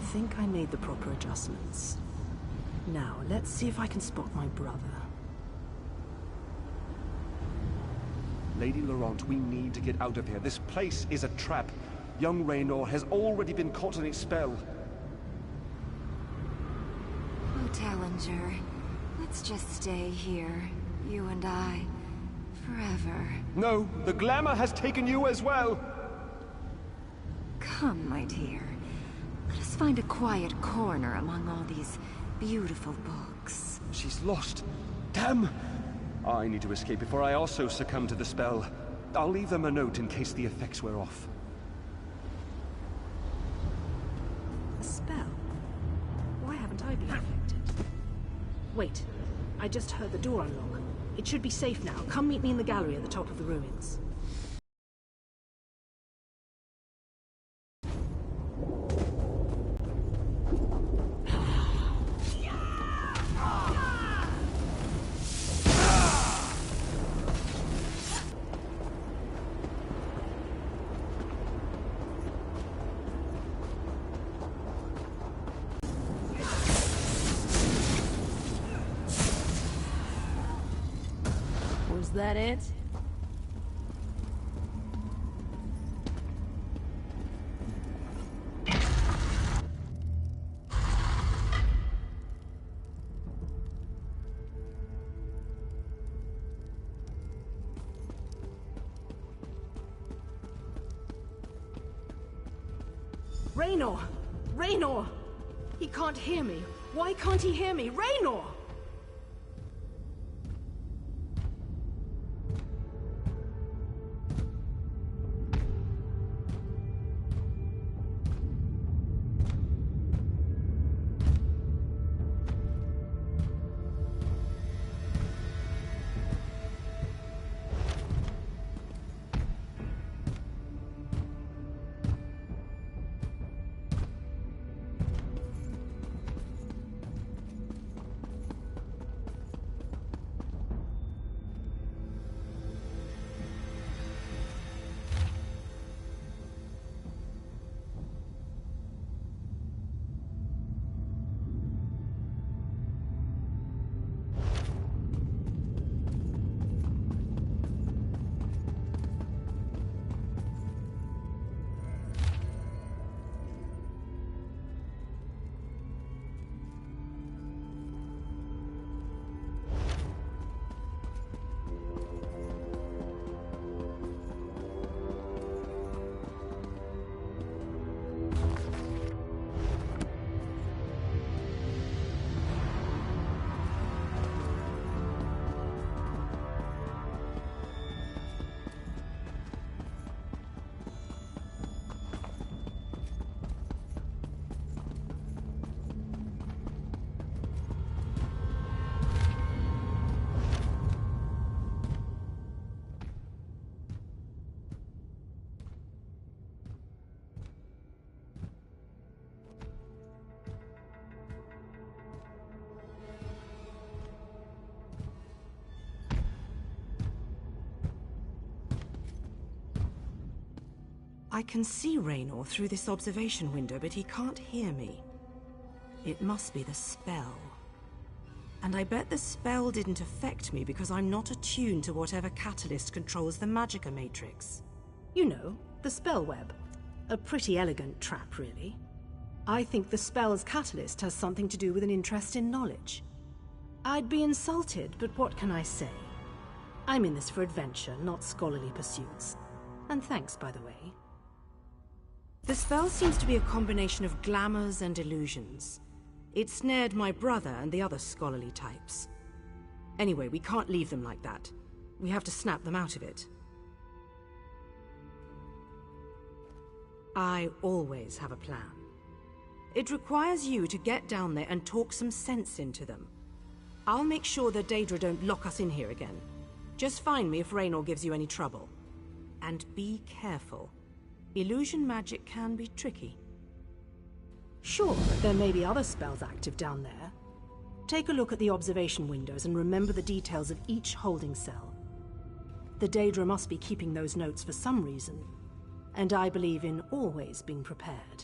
A: think I made the proper adjustments. Now, let's see if I can spot my brother.
I: Lady Laurent, we need to get out of here. This place is a trap. Young Raynor has already been caught in its spell.
F: Oh, Tallinger, let's just stay here, you and I, forever.
I: No, the glamour has taken you as well.
F: Come, my dear. Let us find a quiet corner among all these beautiful books.
I: She's lost. Damn! I need to escape before I also succumb to the spell. I'll leave them a note in case the effects wear off.
A: A spell? Why haven't I been affected? Wait, I just heard the door unlock. It should be safe now. Come meet me in the gallery at the top of the ruins.
F: Was that it?
A: Raynor! Raynor! He can't hear me. Why can't he hear me? Raynor! I can see Raynor through this observation window, but he can't hear me. It must be the spell. And I bet the spell didn't affect me because I'm not attuned to whatever catalyst controls the Magicka matrix. You know, the spell web. A pretty elegant trap, really. I think the spell's catalyst has something to do with an interest in knowledge. I'd be insulted, but what can I say? I'm in this for adventure, not scholarly pursuits. And thanks, by the way. The spell seems to be a combination of glamours and illusions. It snared my brother and the other scholarly types. Anyway, we can't leave them like that. We have to snap them out of it. I always have a plan. It requires you to get down there and talk some sense into them. I'll make sure the Daedra don't lock us in here again. Just find me if Raynor gives you any trouble. And be careful. Illusion magic can be tricky. Sure, there may be other spells active down there. Take a look at the observation windows and remember the details of each holding cell. The Daedra must be keeping those notes for some reason, and I believe in always being prepared.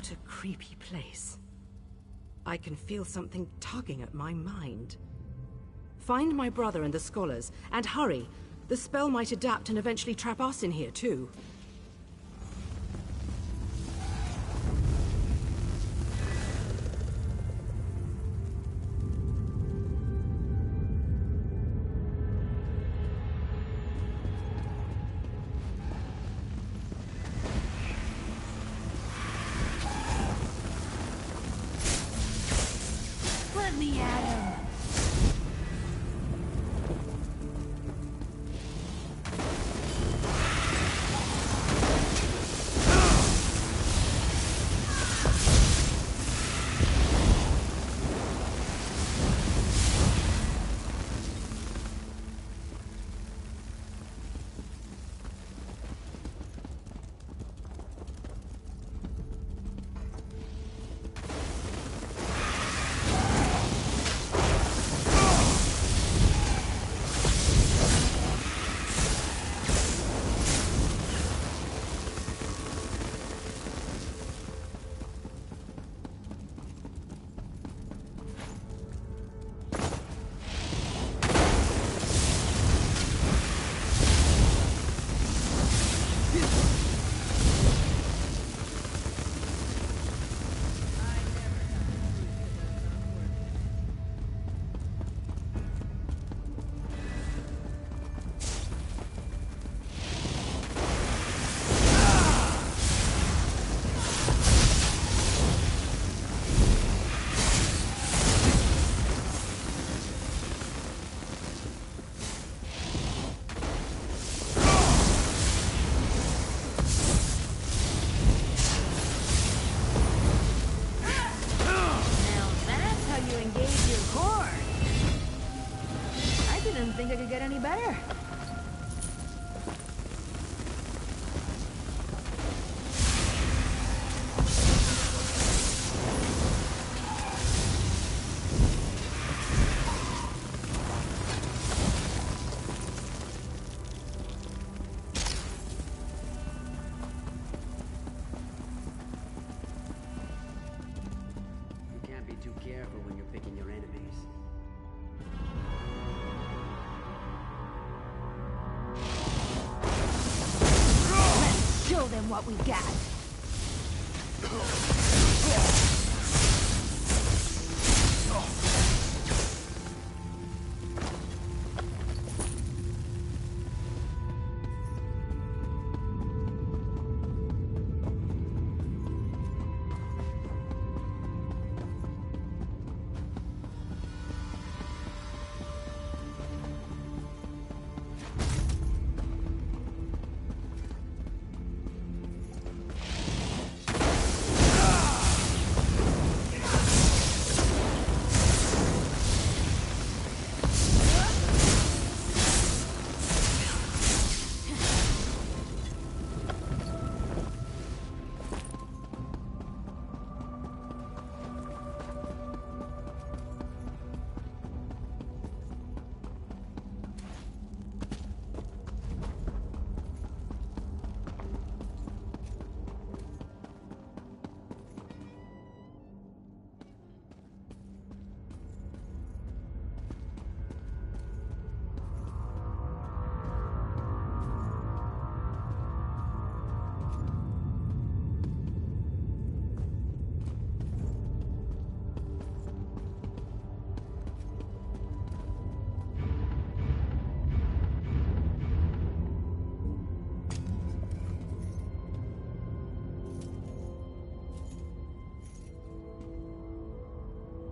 J: What a creepy place. I can feel something tugging at my mind. Find my brother and the scholars, and hurry. The spell might adapt and eventually trap us in here, too.
F: Let me at him. Think I could get any better?
K: You can't be too careful when you're picking your enemies.
F: Show them what we got.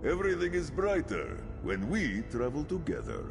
E: Everything is brighter when we travel together.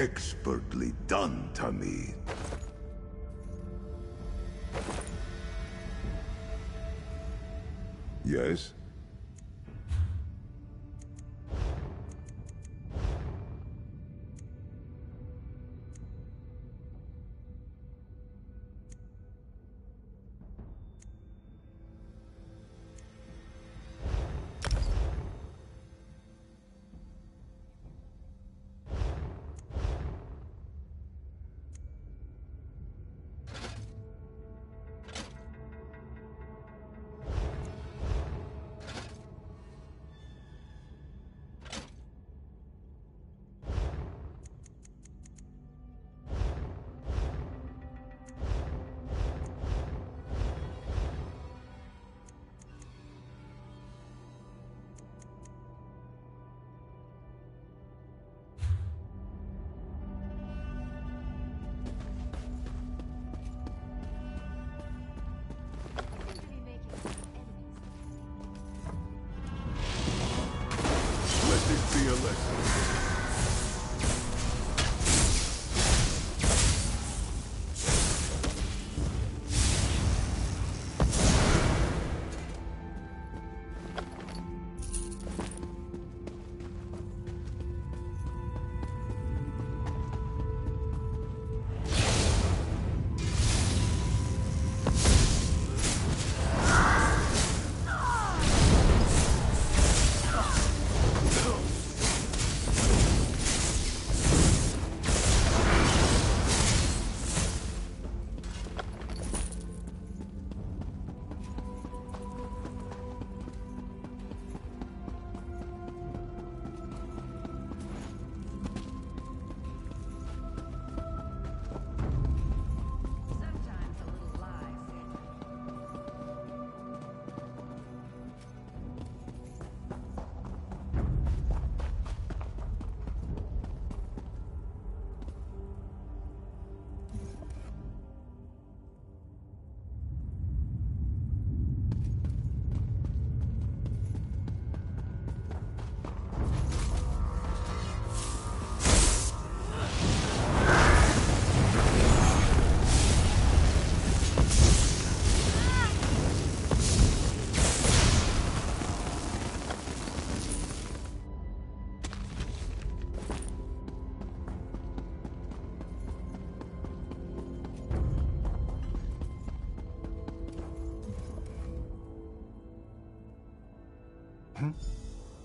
E: Expertly done, Tamid. Yes? Let this be a lesson.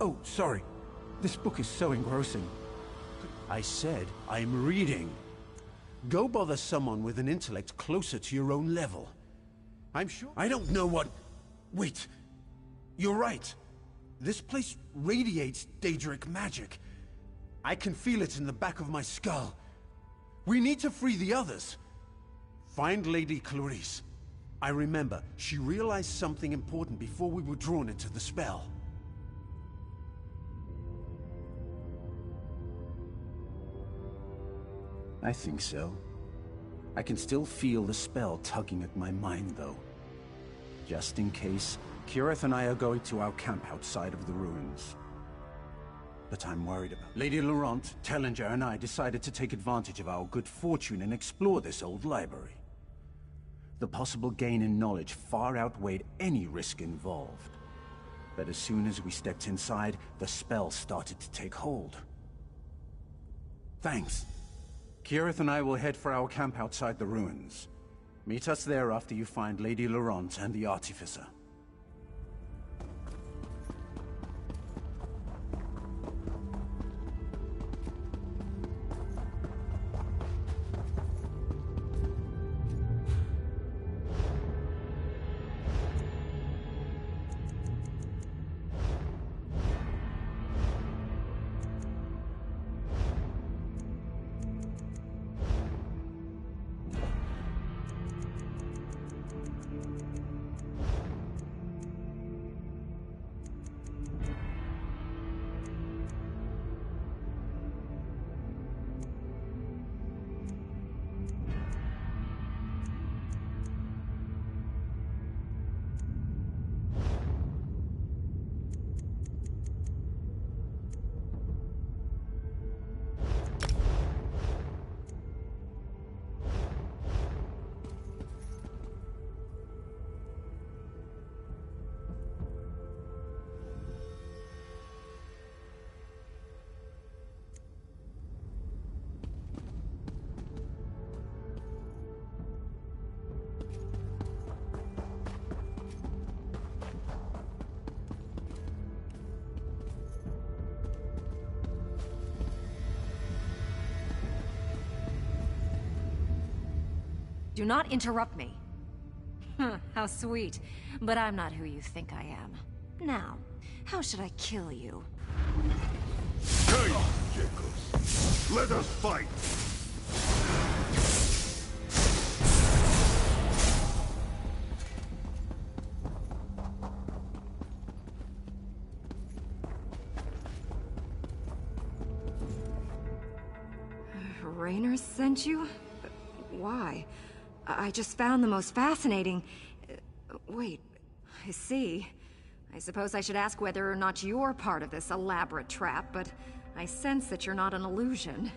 L: Oh, sorry. This book is so engrossing. I said I'm reading. Go bother someone with an intellect closer to your own level. I'm sure... I don't know what... Wait. You're right. This place radiates Daedric magic. I can feel it in the back of my skull. We need to free the others. Find Lady Clarice. I remember, she realized something important before we were drawn into the spell. I think so. I can still feel the spell tugging at my mind, though. Just in case, Kirith and I are going to our camp outside of the ruins. But I'm worried about... Lady Laurent, Tellinger, and I decided to take advantage of our good fortune and explore this old library. The possible gain in knowledge far outweighed any risk involved. But as soon as we stepped inside, the spell started to take hold. Thanks. Kirith and I will head for our camp outside the ruins. Meet us there after you find Lady Laurent and the Artificer.
F: Do not interrupt me. How sweet. But I'm not who you think I am. Now, how should I kill you?
E: Hey, Jacobs. Let us fight!
F: Raynor sent you? Why? I just found the most fascinating... Wait, I see. I suppose I should ask whether or not you're part of this elaborate trap, but I sense that you're not an illusion.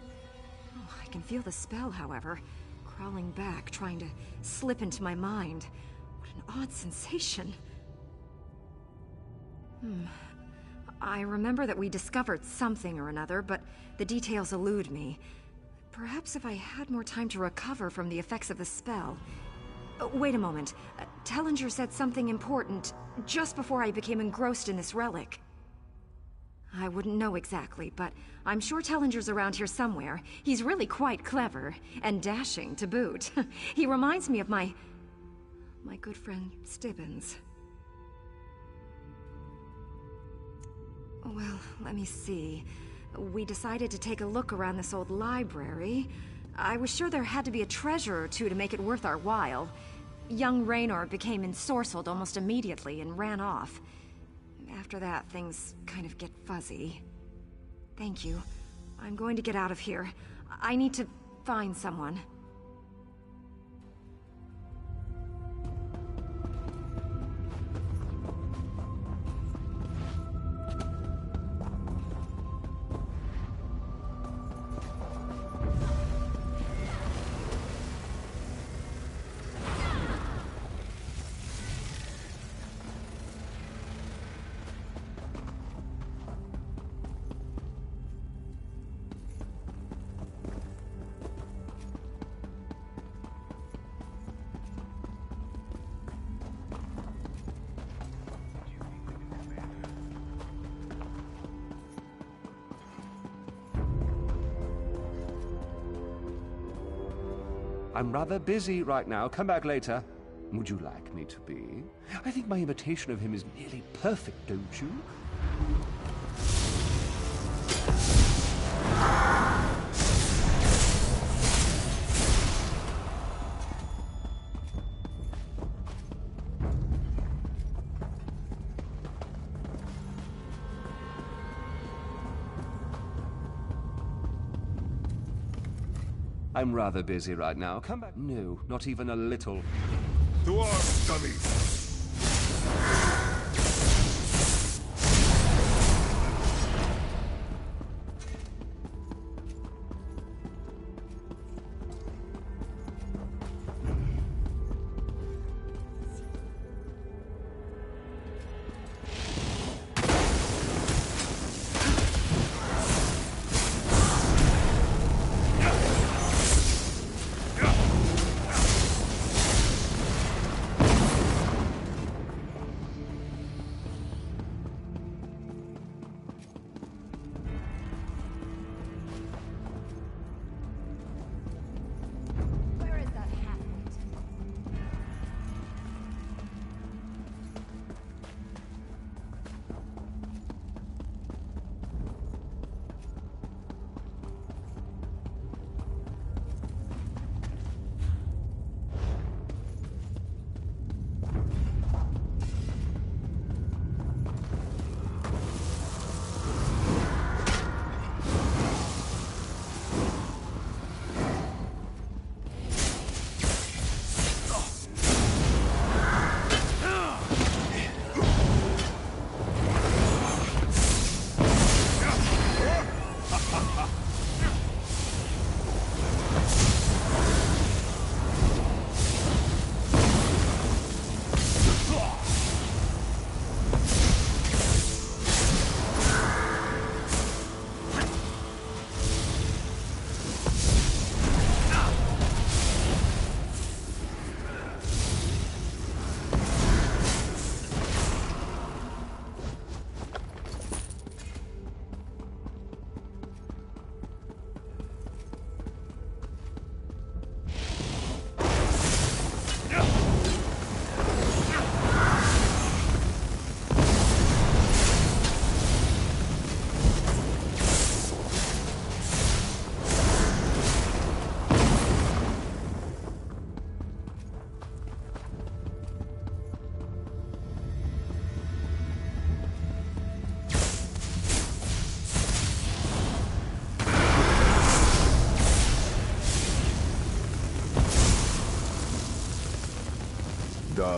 F: Oh, I can feel the spell, however, crawling back, trying to slip into my mind. What an odd sensation. I remember that we discovered something or another, but the details elude me. Perhaps if I had more time to recover from the effects of the spell... wait a moment. Tellinger said something important just before I became engrossed in this relic. I wouldn't know exactly, but I'm sure Tellinger's around here somewhere. He's really quite clever, and dashing to boot. He reminds me of my good friend Stibbins. Well, let me see. We decided to take a look around this old library. I was sure there had to be a treasure or two to make it worth our while. Young Raynor became ensorcelled almost immediately and ran off. After that, things kind of get fuzzy. Thank you. I'm going to get out of here. I need to find someone.
I: I'm rather busy right now. Come back later. Would you like me to be? I think my imitation of him is nearly perfect, don't you? I'm rather busy right now. Come back. No, not even a little.
E: To arms, dummies!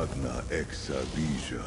E: magna exa vigia.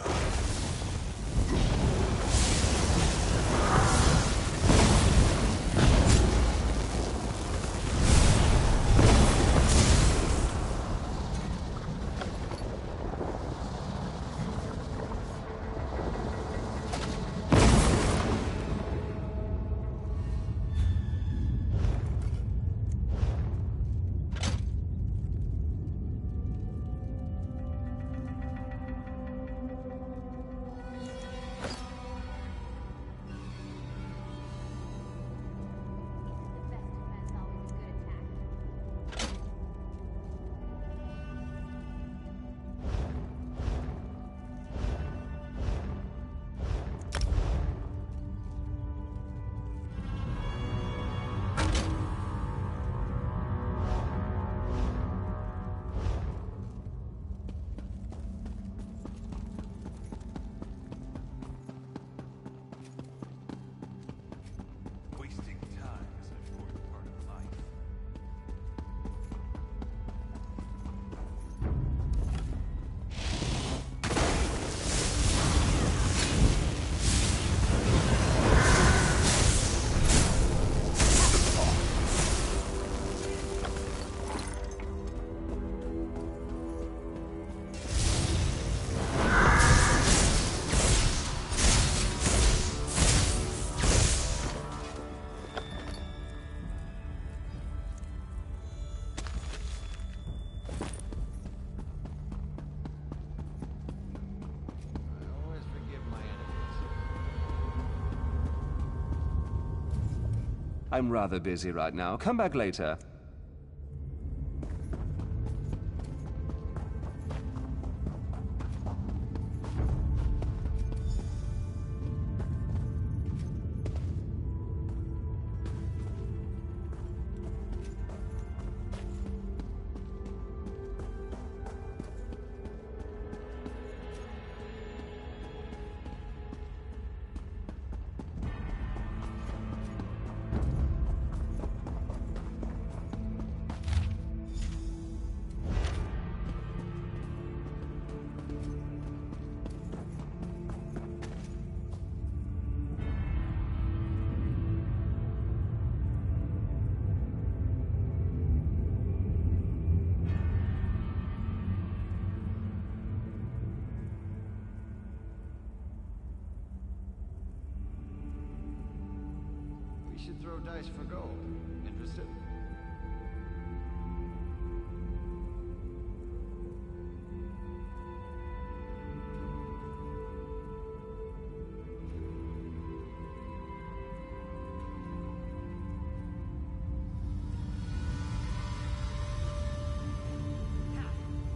I: I'm rather busy right now. Come back later.
M: We should throw dice for gold. Interested?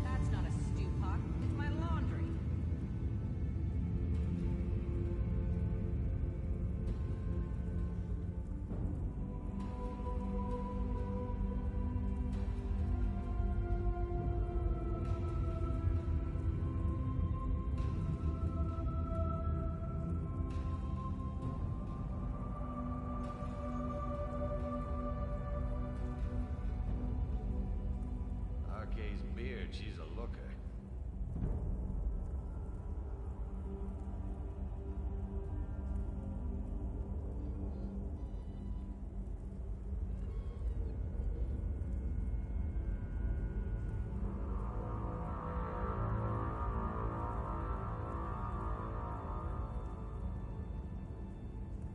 H: That's not a stew pot. It's my laundry.
M: Arkay's beard, she's a looker.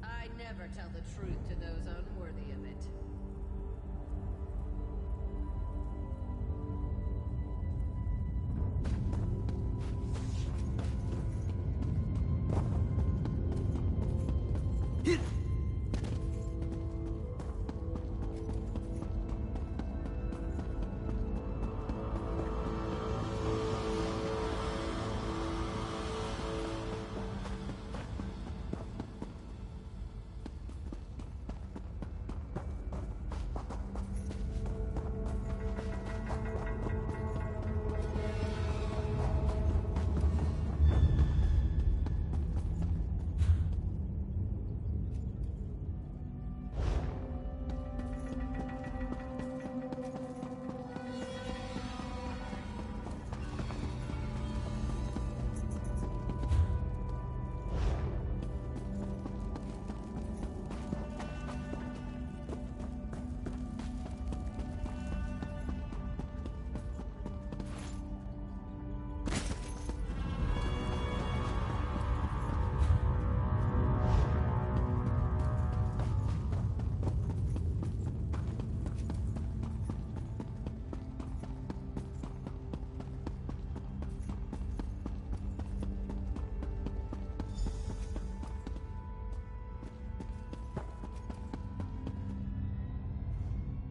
H: I never tell the truth to those unworthy of it.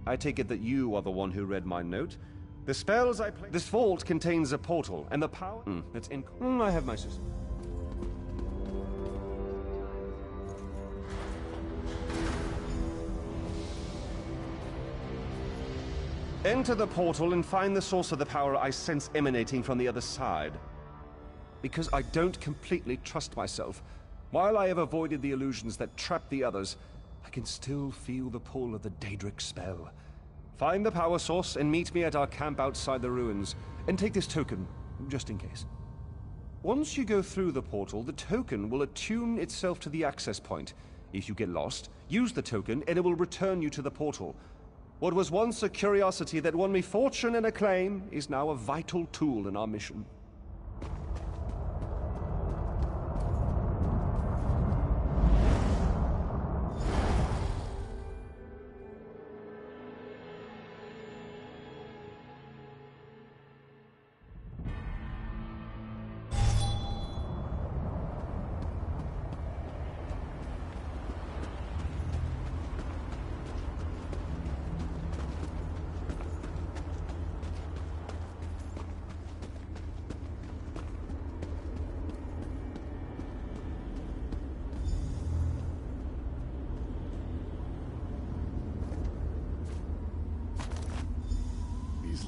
I: I take it that you are the one who read my note. The spells I play... This vault contains a portal, and the power... It's in... I have my system. Enter the portal and find the source of the power I sense emanating from the other side. Because I don't completely trust myself, while I have avoided the illusions that trap the others, I can still feel the pull of the Daedric spell. Find the power source and meet me at our camp outside the ruins, and take this token, just in case. Once you go through the portal, the token will attune itself to the access point. If you get lost, use the token and it will return you to the portal. What was once a curiosity that won me fortune and acclaim is now a vital tool in our mission.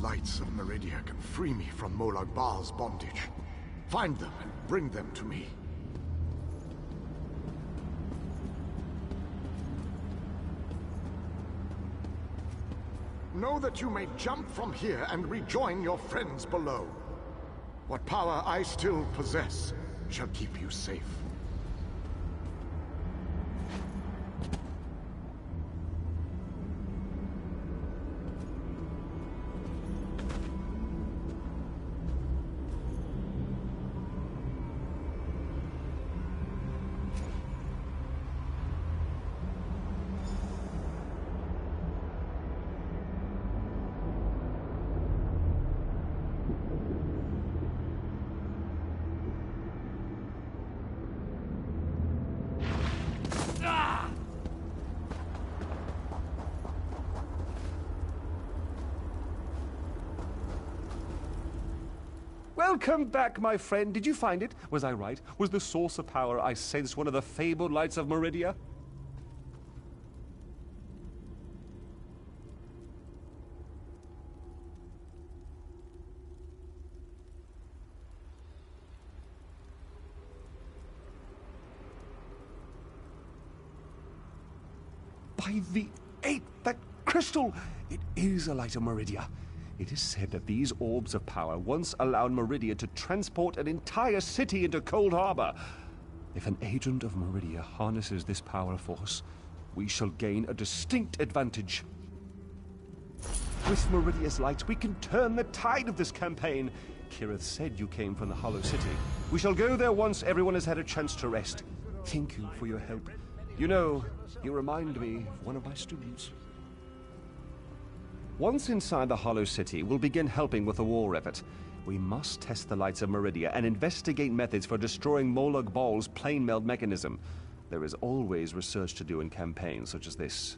N: Lights of Meridia can free me from Molag Bal's bondage. Find them and bring them to me. Know that you may jump from here and rejoin your friends below. What power I still possess shall keep you safe.
I: Welcome back, my friend. Did you find it? Was I right? Was the source of power I sensed one of the fabled lights of Meridia? By the eighth, that crystal! It is a light of Meridia. It is said that these orbs of power once allowed Meridia to transport an entire city into Coldharbour. If an agent of Meridia harnesses this power force, we shall gain a distinct advantage. With Meridia's light, we can turn the tide of this campaign. Kirith said you came from the Hollow City. We shall go there once everyone has had a chance to rest. Thank you for your help. You know, you remind me of one of my students. Once inside the Hollow City, we'll begin helping with the war effort. We must test the lights of Meridia and investigate methods for destroying Molag Bal's plane meld mechanism. There is always research to do in campaigns such as this.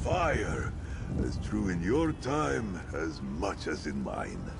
E: fire, as true in your time as much as in mine.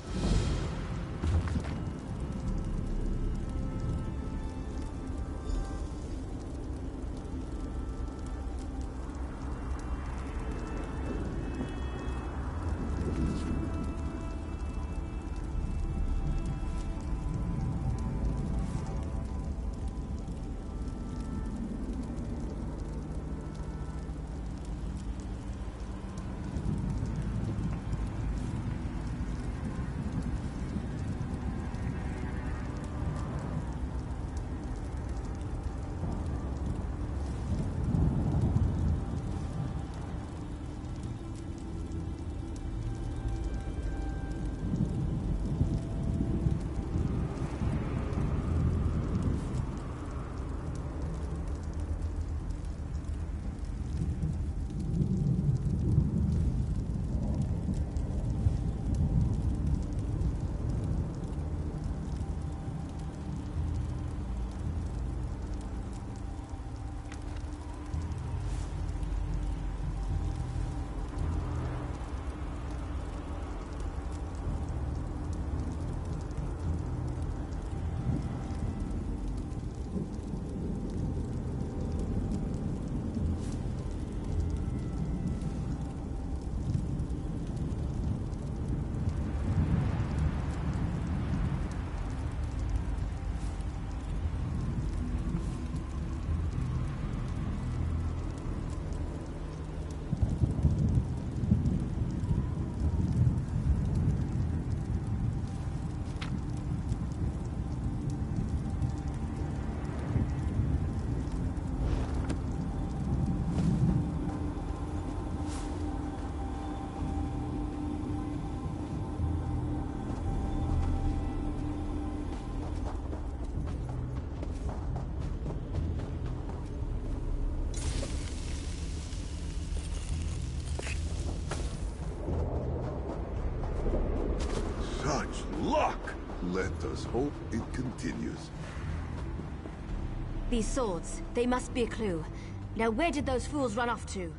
E: Luck! Let us hope it continues.
O: These swords, they must be a clue. Now where did those fools run off to?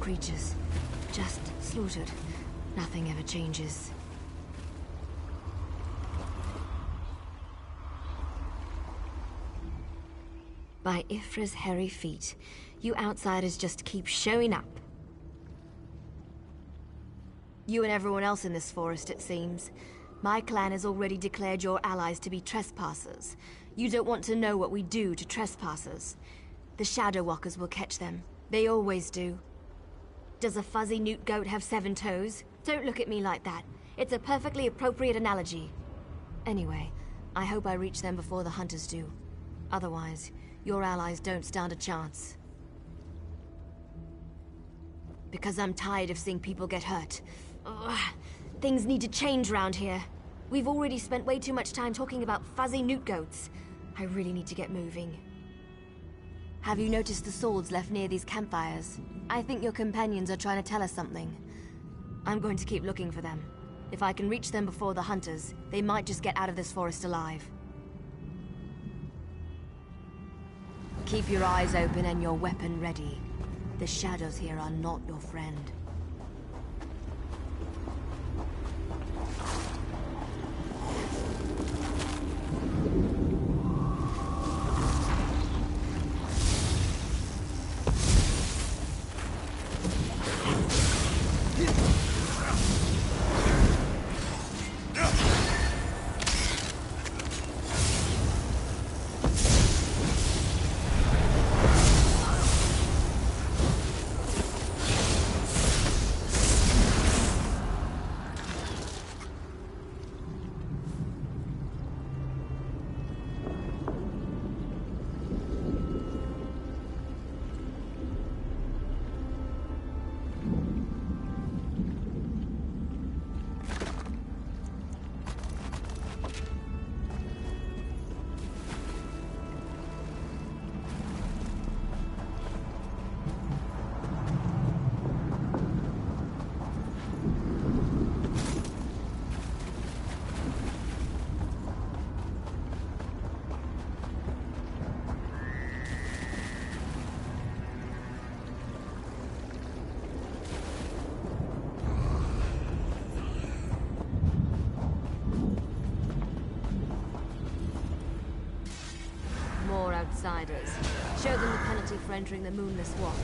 O: Creatures. Just slaughtered. Nothing ever changes. By Ifra's hairy feet, you outsiders just keep showing up. You and everyone else in this forest, it seems. My clan has already declared your allies to be trespassers. You don't want to know what we do to trespassers. The Shadow Walkers will catch them. They always do. Does a fuzzy newt goat have 7 toes? Don't look at me like that. It's a perfectly appropriate analogy. Anyway, I hope I reach them before the hunters do. Otherwise, your allies don't stand a chance. Because I'm tired of seeing people get hurt. Ugh. Things need to change round here. We've already spent way too much time talking about fuzzy newt goats. I really need to get moving. Have you noticed the swords left near these campfires? I think your companions are trying to tell us something. I'm going to keep looking for them. If I can reach them before the hunters, they might just get out of this forest alive. Keep your eyes open and your weapon ready. The shadows here are not your friend. Outsiders. Show them the penalty for entering the Moonless Walk.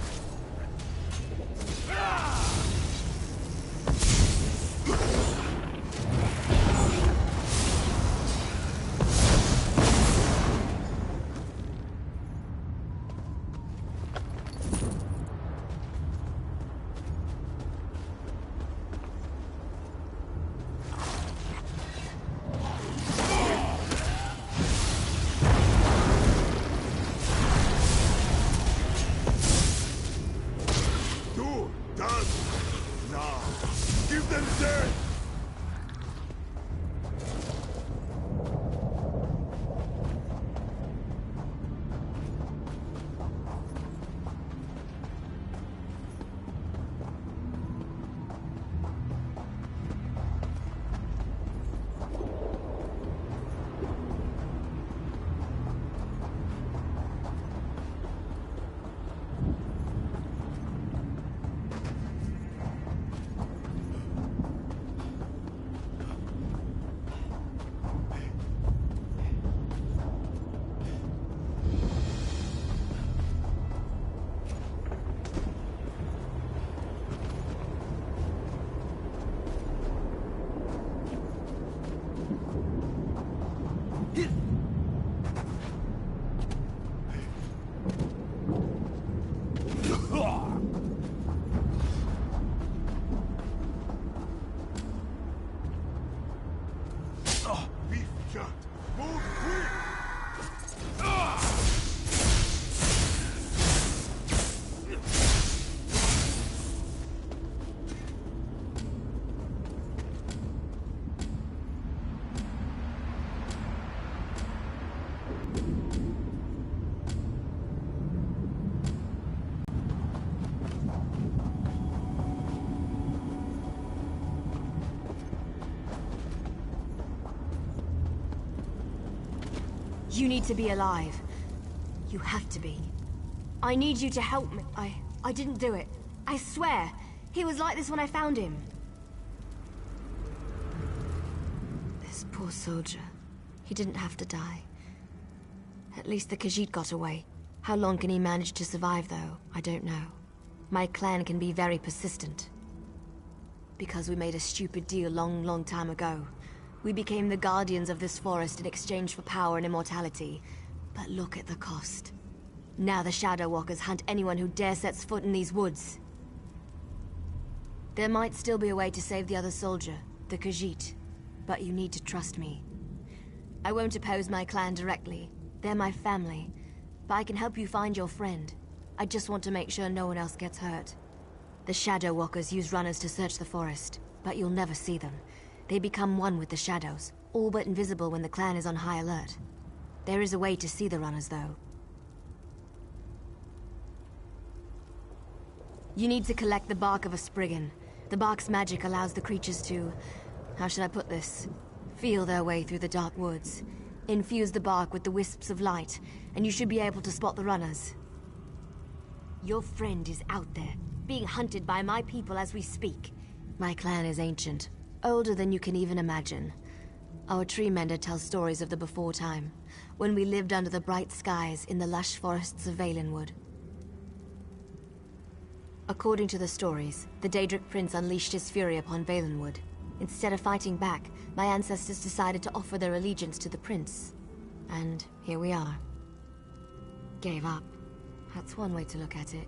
O: You need to be alive. You have to be. I need you to help me. I didn't do it. I swear. He was like this when I found him. This poor soldier. He didn't have to die. At least the Khajiit got away. How long can he manage to survive, though? I don't know. My clan can be very persistent. Because we made a stupid deal long time ago. We became the guardians of this forest in exchange for power and immortality. But look at the cost. Now the Shadow Walkers hunt anyone who dare sets foot in these woods. There might still be a way to save the other soldier, the Khajiit. But you need to trust me. I won't oppose my clan directly. They're my family. But I can help you find your friend. I just want to make sure no one else gets hurt. The Shadow Walkers use runners to search the forest, but you'll never see them. They become one with the shadows, all but invisible when the clan is on high alert. There is a way to see the runners, though. You need to collect the bark of a Spriggan. The bark's magic allows the creatures to... how should I put this? Feel their way through the dark woods. Infuse the bark with the wisps of light, and you should be able to spot the runners. Your friend is out there, being hunted by my people as we speak. My clan is ancient, older than you can even imagine. Our tree mender tells stories of the before time, when we lived under the bright skies in the lush forests of Valenwood. According to the stories, the Daedric prince unleashed his fury upon Valenwood. Instead of fighting back, my ancestors decided to offer their allegiance to the prince. And here we are. Gave up. That's one way to look at it.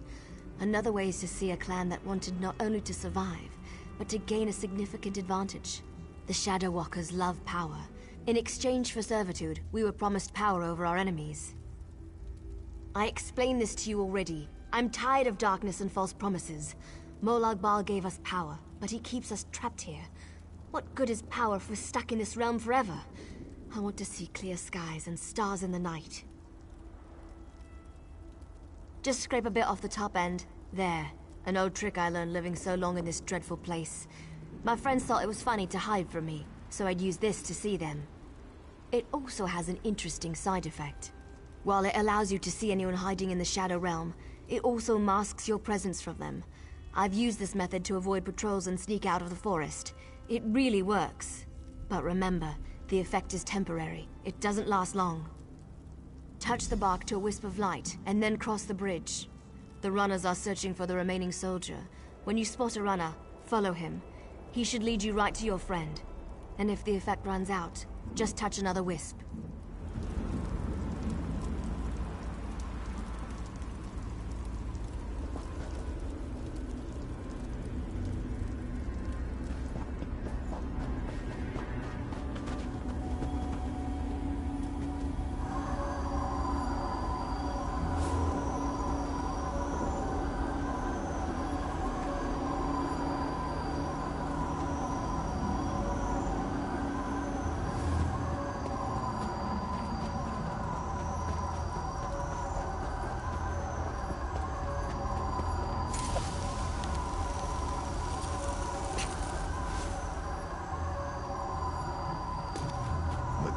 O: Another way is to see a clan that wanted not only to survive, but to gain a significant advantage. The Shadow Walkers love power. In exchange for servitude, we were promised power over our enemies. I explained this to you already. I'm tired of darkness and false promises. Molag Bal gave us power, but he keeps us trapped here. What good is power if we're stuck in this realm forever? I want to see clear skies and stars in the night. Just scrape a bit off the top end. There. An old trick I learned living so long in this dreadful place. My friends thought it was funny to hide from me, so I'd use this to see them. It also has an interesting side effect. While it allows you to see anyone hiding in the Shadow Realm, it also masks your presence from them. I've used this method to avoid patrols and sneak out of the forest. It really works. But remember, the effect is temporary. It doesn't last long. Touch the bark to a wisp of light, and then cross the bridge. The runners are searching for the remaining soldier. When you spot a runner, follow him. He should lead you right to your friend. And if the effect runs out, just touch another wisp.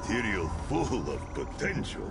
E: Material full of potential.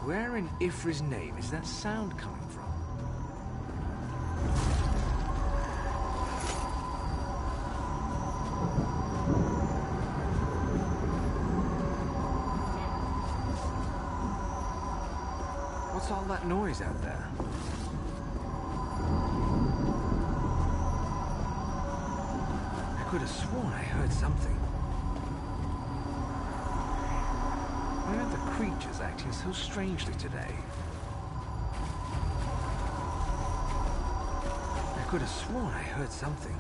C: Where in Ifri's name is that sound coming from? What's all that noise out there? I could have sworn I heard something. Why are the creatures acting so strangely today? I could have sworn I heard something.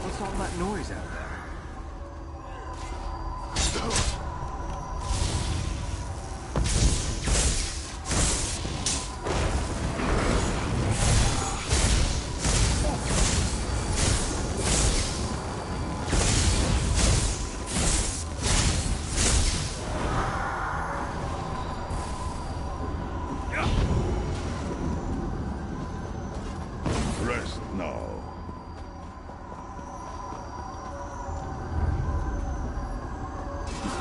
C: What's all that noise out there?
E: Rest now.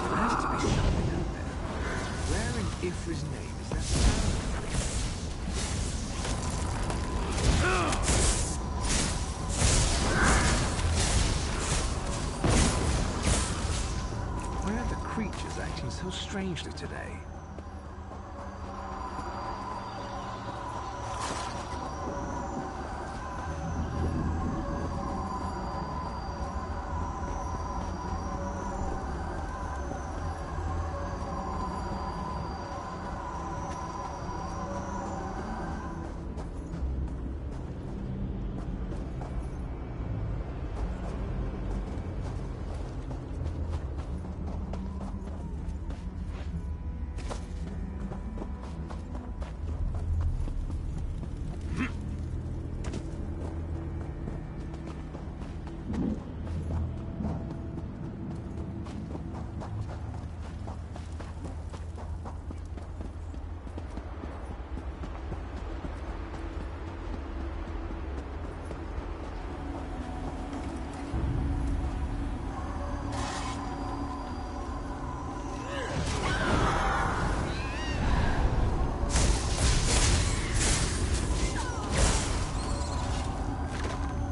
C: There has to be something out there. Where in Ifri's name is that sound coming from? Why are the creatures acting so strangely today?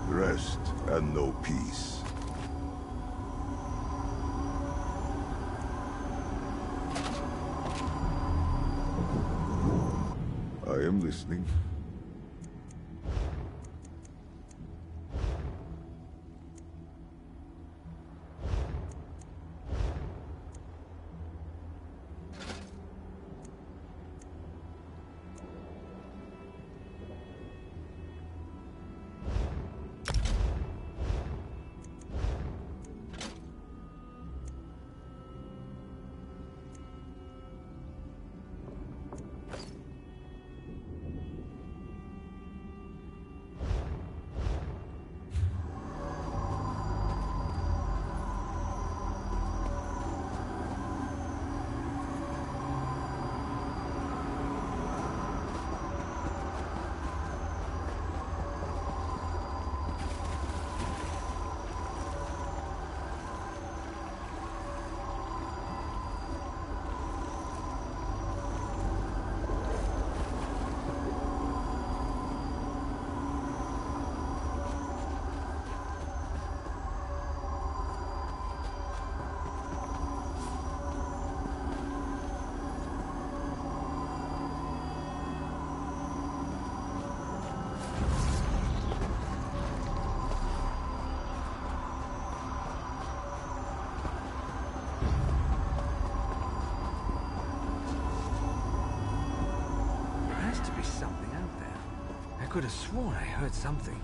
E: Rest and no peace. I am listening.
C: I could have sworn I heard something.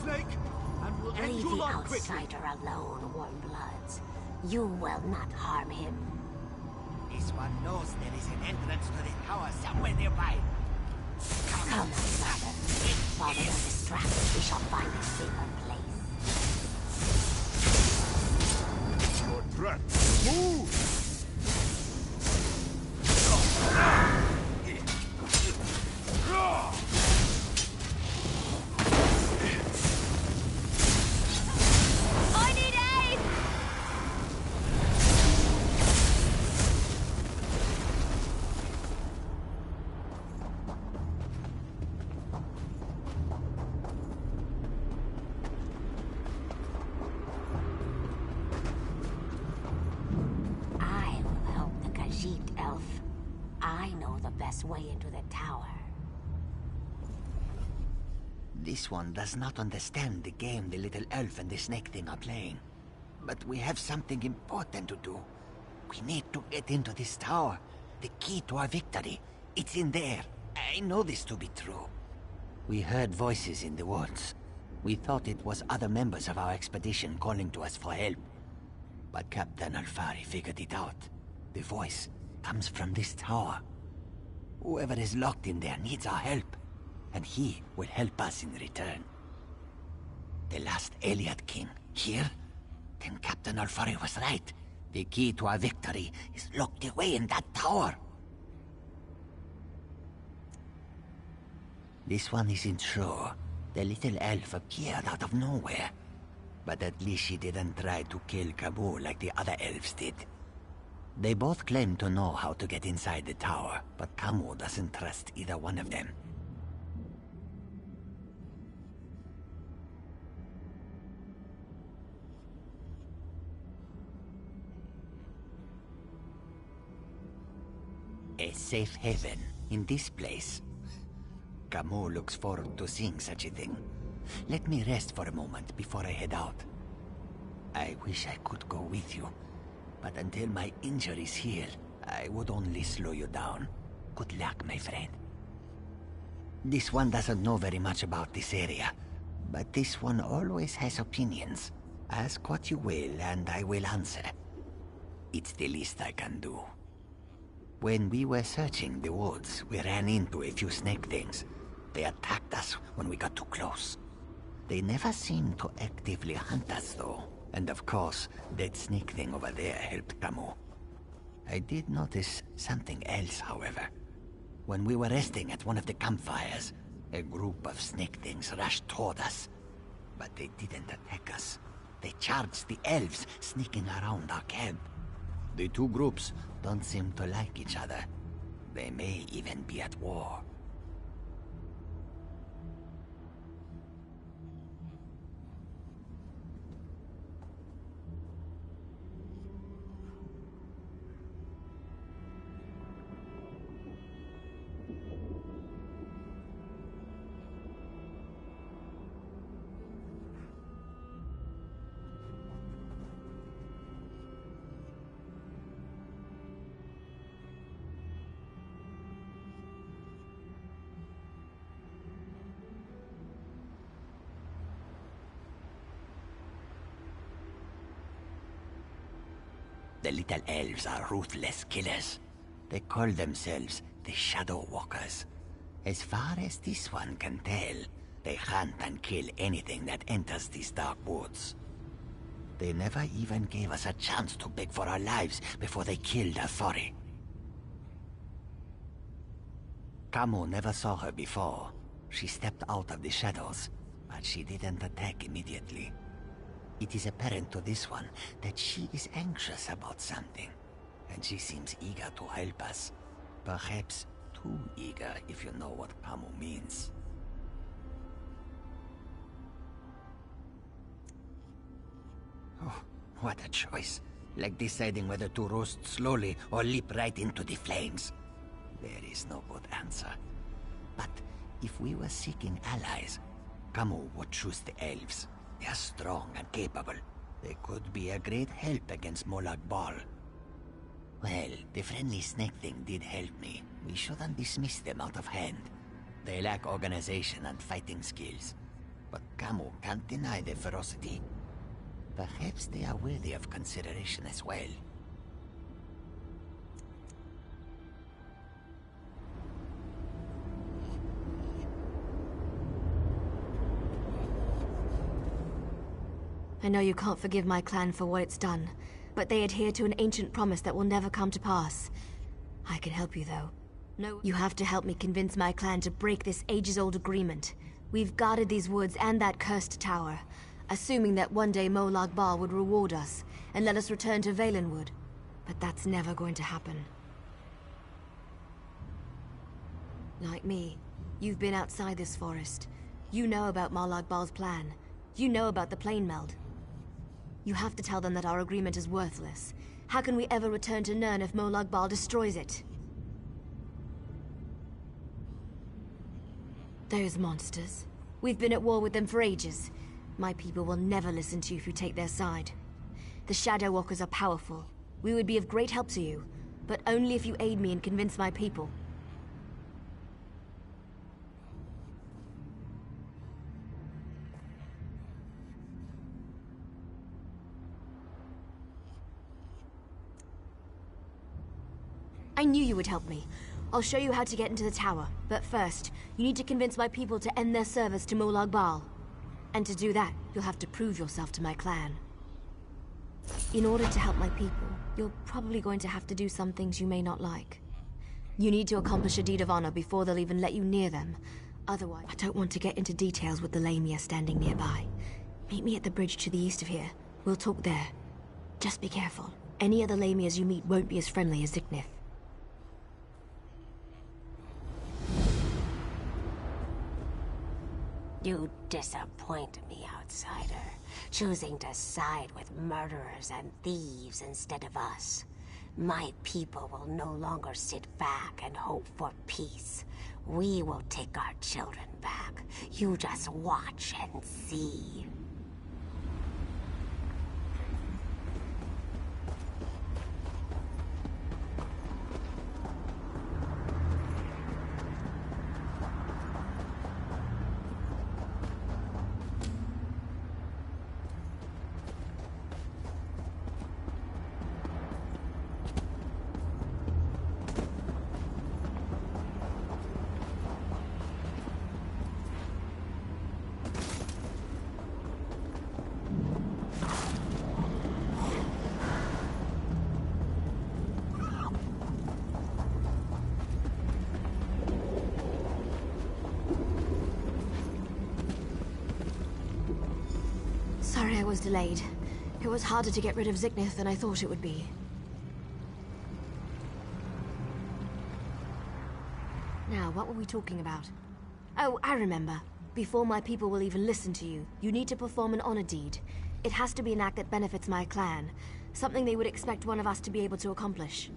P: Snake, and we'll end
Q: Leave
P: your
Q: the
P: life quickly.
Q: outsider alone, Warmbloods. You will not harm him.
R: This one knows there is an entrance to the tower somewhere nearby.
Q: Come, my brother. Follow the distracted, we shall find a safer place.
E: Your trap. Move!
Q: Way into the tower.
R: This one does not understand the game the little elf and the snake thing are playing. But we have something important to do. We need to get into this tower. The key to our victory. It's in there. I know this to be true. We heard voices in the woods. We thought it was other members of our expedition calling to us for help. But Captain Alfari figured it out. The voice comes from this tower. Whoever is locked in there needs our help, and he will help us in return. The last Elliot King, here? Then Captain Alfari was right. The key to our victory is locked away in that tower. This one isn't sure. The little elf appeared out of nowhere. But at least she didn't try to kill Camus like the other elves did. They both claim to know how to get inside the tower, but Camus doesn't trust either one of them. A safe haven in this place. Camus looks forward to seeing such a thing. Let me rest for a moment before I head out. I wish I could go with you, but until my injuries heal, I would only slow you down. Good luck, my friend. This one doesn't know very much about this area, but this one always has opinions. Ask what you will, and I will answer. It's the least I can do. When we were searching the woods, we ran into a few snake things. They attacked us when we got too close. They never seemed to actively hunt us, though. And of course, that snake thing over there helped Camus. I did notice something else, however. When we were resting at one of the campfires, a group of snake things rushed toward us. But they didn't attack us. They charged the elves sneaking around our camp. The two groups don't seem to like each other. They may even be at war. The little elves are ruthless killers. They call themselves the Shadow Walkers. As far as this one can tell, they hunt and kill anything that enters these dark woods. They never even gave us a chance to beg for our lives before they killed Athori. Camus never saw her before. She stepped out of the shadows, but she didn't attack immediately. It is apparent to this one that she is anxious about something, and she seems eager to help us. Perhaps too eager, if you know what Camus means. Oh, what a choice. Like deciding whether to roast slowly or leap right into the flames. There is no good answer. But if we were seeking allies, Camus would choose the elves. They are strong and capable. They could be a great help against Molag Bal. Well, the friendly snake thing did help me. We shouldn't dismiss them out of hand. They lack organization and fighting skills. But Camus can't deny their ferocity. Perhaps they are worthy of consideration as well.
O: I know you can't forgive my clan for what it's done, but they adhere to an ancient promise that will never come to pass. I can help you, though. No, you have to help me convince my clan to break this ages-old agreement. We've guarded these woods and that cursed tower, assuming that one day Molag Bal would reward us and let us return to Valenwood. But that's never going to happen. Like me, you've been outside this forest. You know about Molag Bal's plan. You know about the plane meld. You have to tell them that our agreement is worthless. How can we ever return to Nirn if Molag Bal destroys it? Those monsters. We've been at war with them for ages. My people will never listen to you if you take their side. The Shadow Walkers are powerful. We would be of great help to you, but only if you aid me and convince my people. I knew you would help me. I'll show you how to get into the tower, but first, you need to convince my people to end their service to Molag Bal. And to do that, you'll have to prove yourself to my clan. In order to help my people, you're probably going to have to do some things you may not like. You need to accomplish a deed of honor before they'll even let you near them. Otherwise, I don't want to get into details with the Lamia standing nearby. Meet me at the bridge to the east of here. We'll talk there. Just be careful. Any other Lamias you meet won't be as friendly as Ziknith.
Q: You disappoint me, outsider. Choosing to side with murderers and thieves instead of us. My people will no longer sit back and hope for peace. We will take our children back. You just watch and see.
O: Sorry I was delayed. It was harder to get rid of Ziknith than I thought it would be. Now, what were we talking about? Oh, I remember. Before my people will even listen to you, you need to perform an honor deed. It has to be an act that benefits my clan. Something they would expect one of us to be able to accomplish.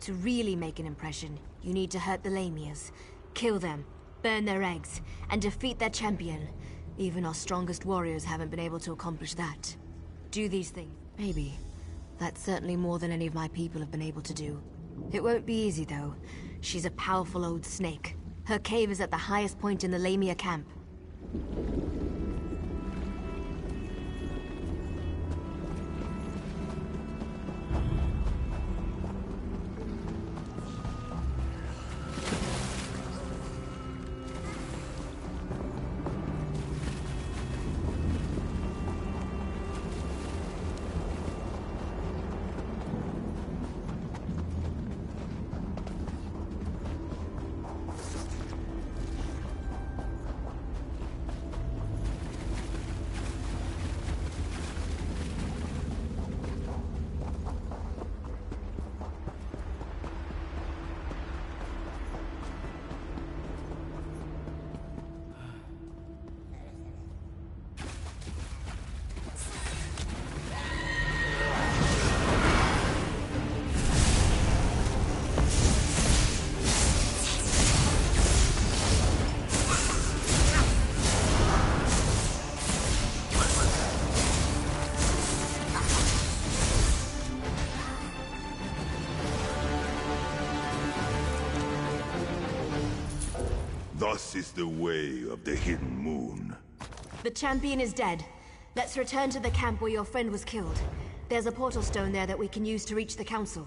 O: To really make an impression, you need to hurt the Lamias, kill them, burn their eggs, and defeat their champion. Even our strongest warriors haven't been able to accomplish that. Do these things. Maybe. That's certainly more than any of my people have been able to do. It won't be easy, though. She's a powerful old snake. Her cave is at the highest point in the Lamia camp.
E: Thus is the way of the Hidden Moon.
O: The champion is dead. Let's return to the camp where your friend was killed. There's a portal stone there that we can use to reach the council.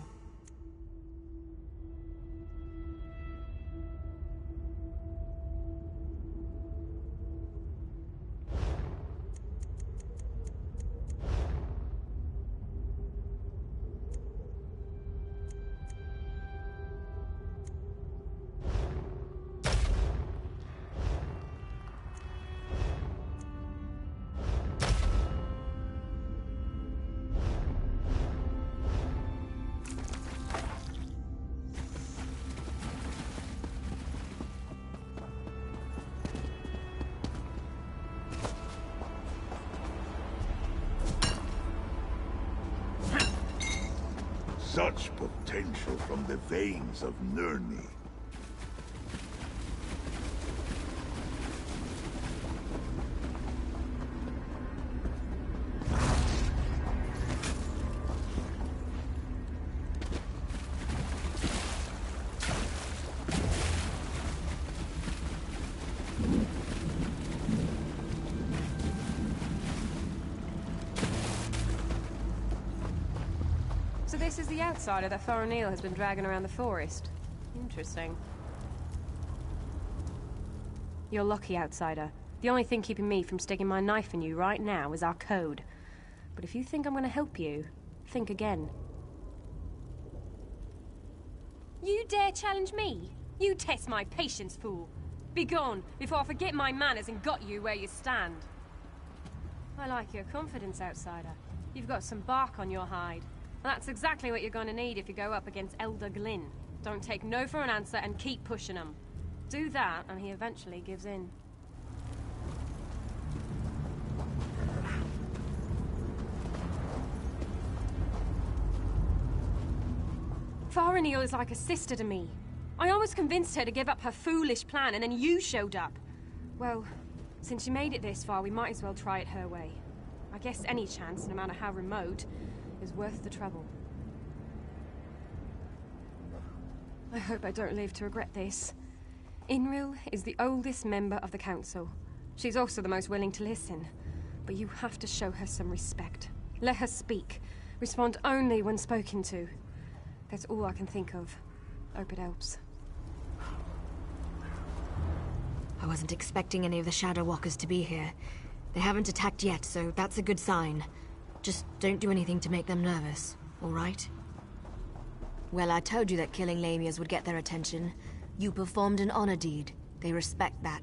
E: Such potential from the veins of Nirni.
S: So this is the outsider that Thorinil has been dragging around the forest. Interesting. You're lucky, outsider. The only thing keeping me from sticking my knife in you right now is our code. But if you think I'm gonna help you, think again. You dare challenge me? You test my patience, fool. Begone, before I forget my manners and got you where you stand. I like your confidence, outsider. You've got some bark on your hide. And that's exactly what you're gonna need if you go up against Elder Glynn. Don't take no for an answer and keep pushing him. Do that, and he eventually gives in. Thorinil is like a sister to me. I almost convinced her to give up her foolish plan, and then you showed up. Well, since you made it this far, we might as well try it her way. I guess any chance, no matter how remote, is worth the trouble. I hope I don't live to regret this. Inril is the oldest member of the council. She's also the most willing to listen. But you have to show her some respect. Let her speak. Respond only when spoken to. That's all I can think of. Hope it helps.
O: I wasn't expecting any of the Shadow Walkers to be here. They haven't attacked yet, so that's a good sign. Just don't do anything to make them nervous, all right? Well, I told you that killing Lamias would get their attention. You performed an honor deed. They respect that.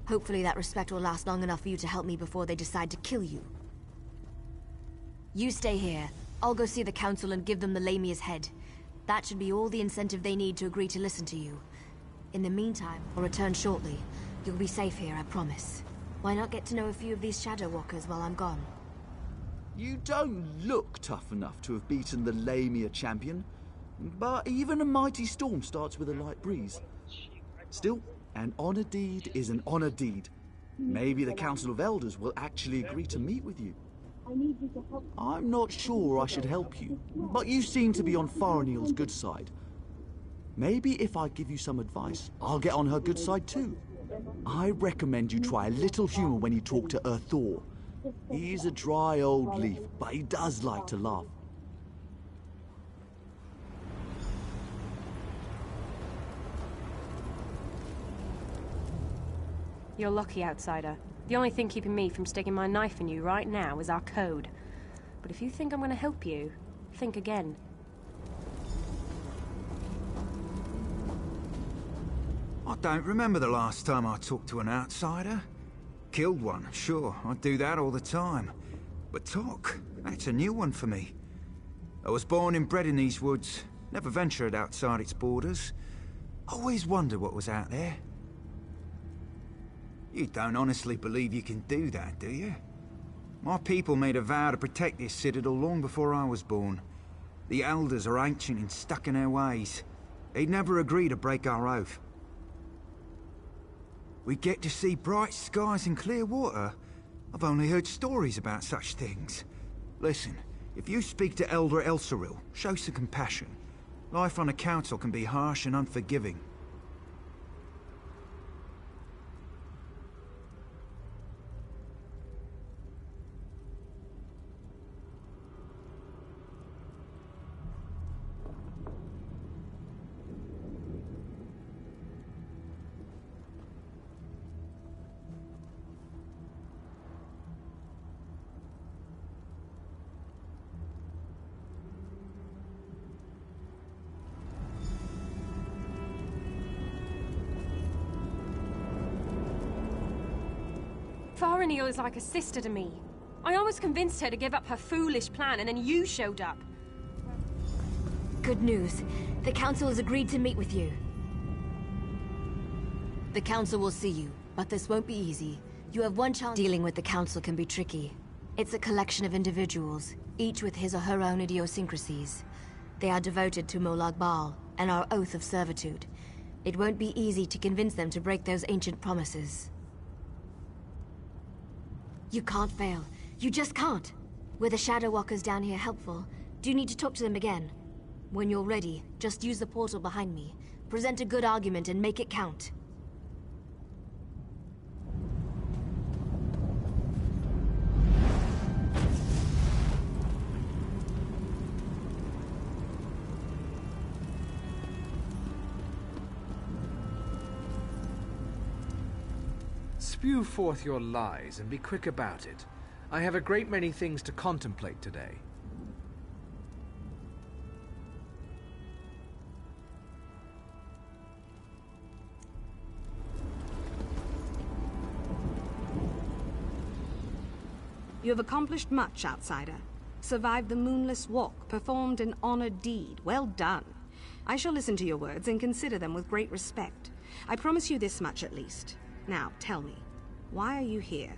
O: Hopefully that respect will last long enough for you to help me before they decide to kill you. You stay here. I'll go see the council and give them the Lamia's head. That should be all the incentive they need to agree to listen to you. In the meantime, I'll return shortly. You'll be safe here, I promise. Why not get to know a few of these Shadow Walkers while I'm gone?
T: You don't look tough enough to have beaten the Lamia champion. But even a mighty storm starts with a light breeze. Still, an honor deed is an honor deed. Maybe the Council of Elders will actually agree to meet with you. I'm not sure I should help you, but you seem to be on Thorinil's good side. Maybe if I give you some advice, I'll get on her good side too. I recommend you try a little humor when you talk to Thor. He's a dry old leaf, but he does like to laugh.
S: You're lucky, outsider. The only thing keeping me from sticking my knife in you right now is our code. But if you think I'm gonna help you, think again.
C: I don't remember the last time I talked to an outsider. Killed one, sure, I do that all the time. But talk, that's a new one for me. I was born and bred in these woods, never ventured outside its borders. Always wondered what was out there. You don't honestly believe you can do that, do you? My people made a vow to protect this citadel long before I was born. The elders are ancient and stuck in their ways. They'd never agree to break our oath. We get to see bright skies and clear water. I've only heard stories about such things. Listen, if you speak to Elder Elsaril, show some compassion. Life on a council can be harsh and unforgiving.
S: Thorinil is like a sister to me. I almost convinced her to give up her foolish plan, and then you showed up.
O: Good news. The council has agreed to meet with you. The council will see you, but this won't be easy. You have one chance. Dealing with the council can be tricky. It's a collection of individuals, each with his or her own idiosyncrasies. They are devoted to Molag Bal and our oath of servitude. It won't be easy to convince them to break those ancient promises. You can't fail. You just can't. Were the Shadow Walkers down here helpful? Do you need to talk to them again? When you're ready, just use the portal behind me. Present a good argument and make it count.
U: Spew forth your lies and be quick about it. I have a great many things to contemplate today.
J: You have accomplished much, outsider. Survived the moonless walk, performed an honored deed. Well done. I shall listen to your words and consider them with great respect. I promise you this much at least. Now, tell me, why are you here?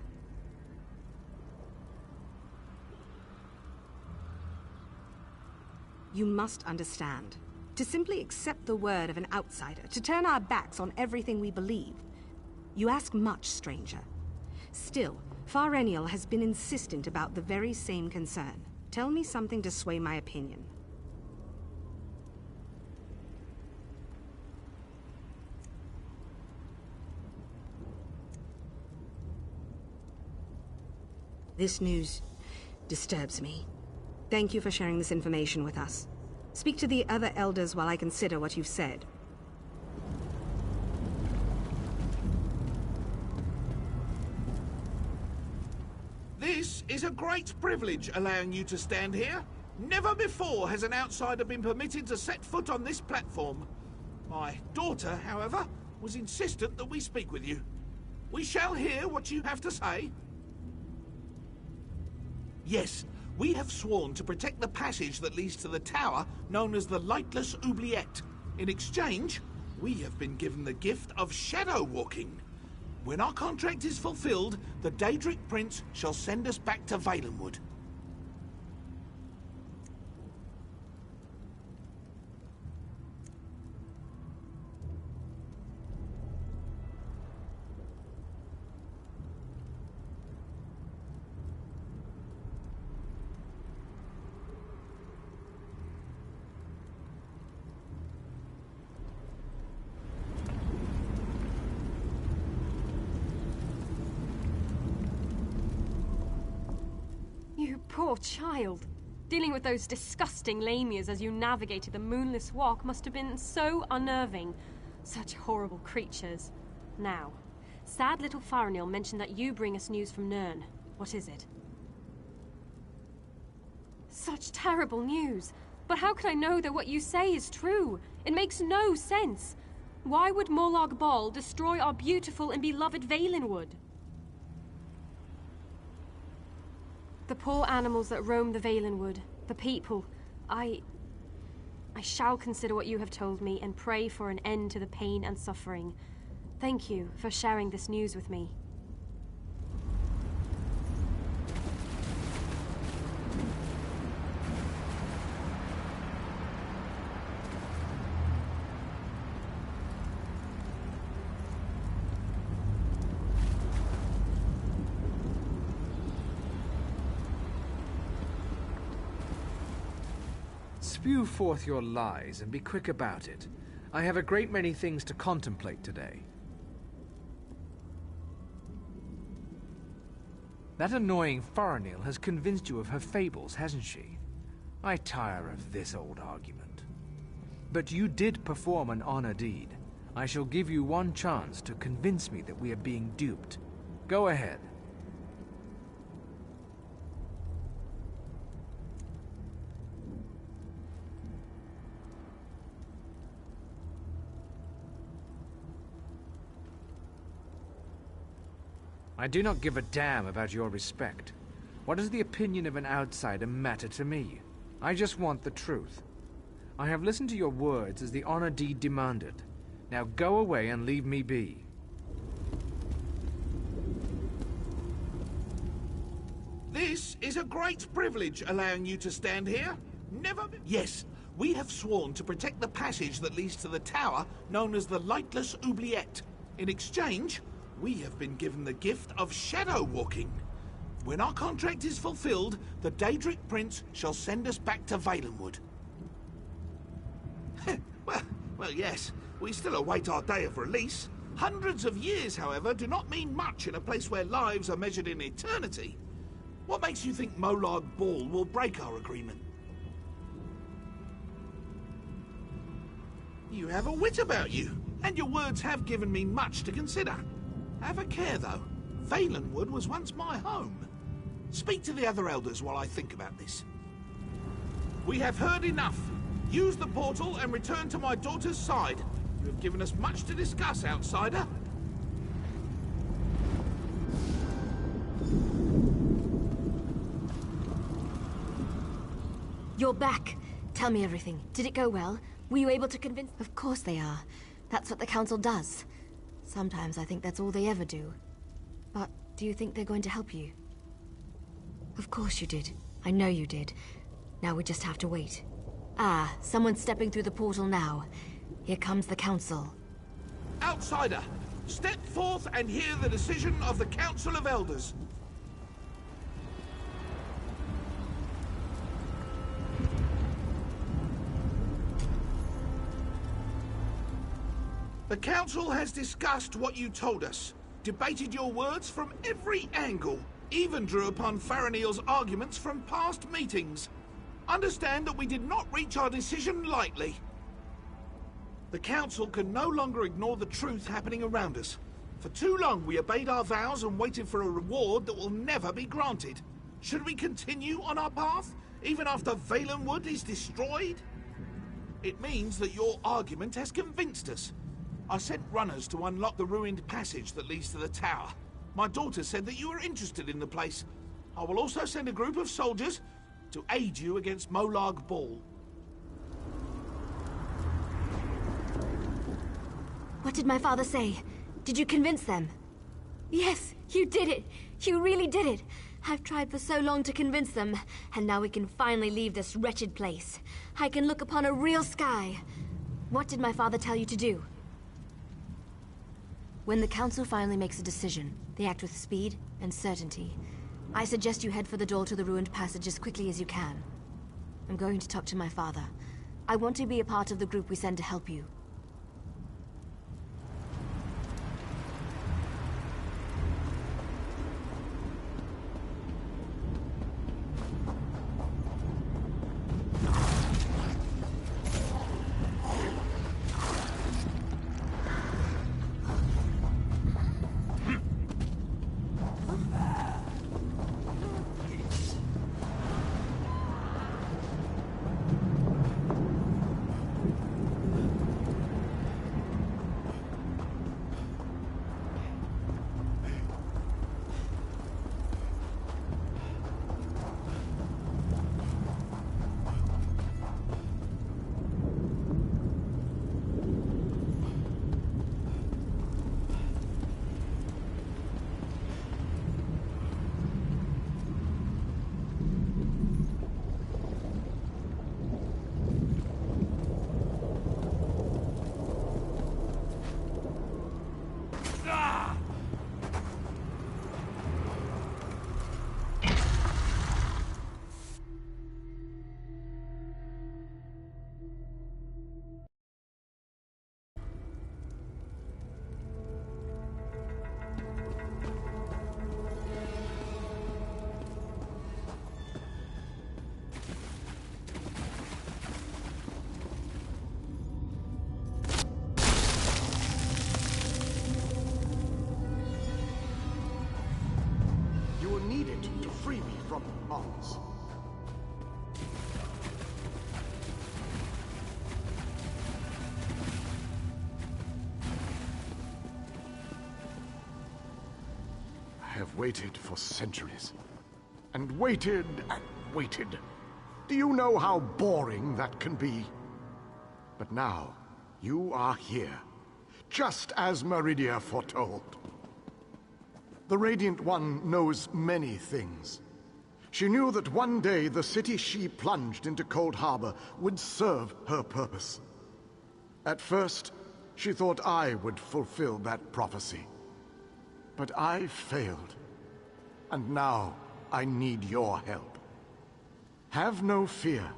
J: You must understand. To simply accept the word of an outsider, to turn our backs on everything we believe. You ask much, stranger. Still, Farenial has been insistent about the very same concern. Tell me something to sway my opinion. This news disturbs me. Thank you for sharing this information with us. Speak to the other elders while I consider what you've said.
P: This is a great privilege allowing you to stand here. Never before has an outsider been permitted to set foot on this platform. My daughter, however, was insistent that we speak with you. We shall hear what you have to say. Yes, we have sworn to protect the passage that leads to the tower known as the Lightless Oubliette. In exchange, we have been given the gift of shadow walking. When our contract is fulfilled, the Daedric Prince shall send us back to Valenwood.
S: Poor child. Dealing with those disgusting lamias as you navigated the moonless walk must have been so unnerving. Such horrible creatures. Now, sad little Farenial mentioned that you bring us news from Nirn. What is it? Such terrible news. But how can I know that what you say is true? It makes no sense. Why would Molag Bal destroy our beautiful and beloved Valenwood? The poor animals that roam the Valenwood, the people, I shall consider what you have told me and pray for an end to the pain and suffering. Thank you for sharing this news with me.
U: Spew forth your lies and be quick about it. I have a great many things to contemplate today. That annoying Farenial has convinced you of her fables, hasn't she? I tire of this old argument. But you did perform an honor deed. I shall give you one chance to convince me that we are being duped. Go ahead. I do not give a damn about your respect. What does the opinion of an outsider matter to me? I just want the truth. I have listened to your words as the honor deed demanded. Now go away and leave me be.
P: This is a great privilege allowing you to stand here. Yes, we have sworn to protect the passage that leads to the tower known as the Lightless Oubliette. In exchange, we have been given the gift of shadow walking. When our contract is fulfilled, the Daedric Prince shall send us back to Valenwood. well, yes, we still await our day of release. Hundreds of years, however, do not mean much in a place where lives are measured in eternity. What makes you think Molag Bal will break our agreement? You have a wit about you, and your words have given me much to consider. Have a care, though. Valenwood was once my home. Speak to the other elders while I think about this. We have heard enough. Use the portal and return to my daughter's side. You have given us much to discuss, outsider.
O: You're back. Tell me everything. Did it go well? Were you able to convince... Of course they are. That's what the Council does. Sometimes I think that's all they ever do. But do you think they're going to help you? Of course you did. I know you did. Now we just have to wait. Ah, someone's stepping through the portal now. Here comes the Council.
P: Outsider, step forth and hear the decision of the Council of Elders. The Council has discussed what you told us, debated your words from every angle, even drew upon Faranil's arguments from past meetings. Understand that we did not reach our decision lightly. The Council can no longer ignore the truth happening around us. For too long we obeyed our vows and waited for a reward that will never be granted. Should we continue on our path, even after Valenwood is destroyed? It means that your argument has convinced us. I sent runners to unlock the ruined passage that leads to the tower. My daughter said that you are interested in the place. I will also send a group of soldiers to aid you against Molag Bal.
O: What did my father say? Did you convince them? Yes, you did it. You really did it. I've tried for so long to convince them, and now we can finally leave this wretched place. I can look upon a real sky. What did my father tell you to do? When the Council finally makes a decision, they act with speed and certainty. I suggest you head for the door to the ruined passage as quickly as you can. I'm going to talk to my father. I want to be a part of the group we send to help you.
N: Free me from bonds. I have waited for centuries. And waited and waited. Do you know how boring that can be? But now, you are here. Just as Meridia foretold. The Radiant One knows many things. She knew that one day the city she plunged into Coldharbour would serve her purpose. At first, she thought I would fulfill that prophecy. But I failed. And now I need your help. Have no fear.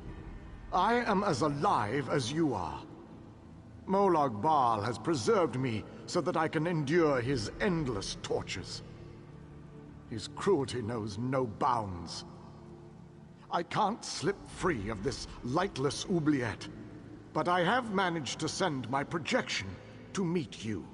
N: I am as alive as you are. Molag Bal has preserved me so that I can endure his endless tortures. His cruelty knows no bounds. I can't slip free of this lightless oubliette, but I have managed to send my projection to meet you.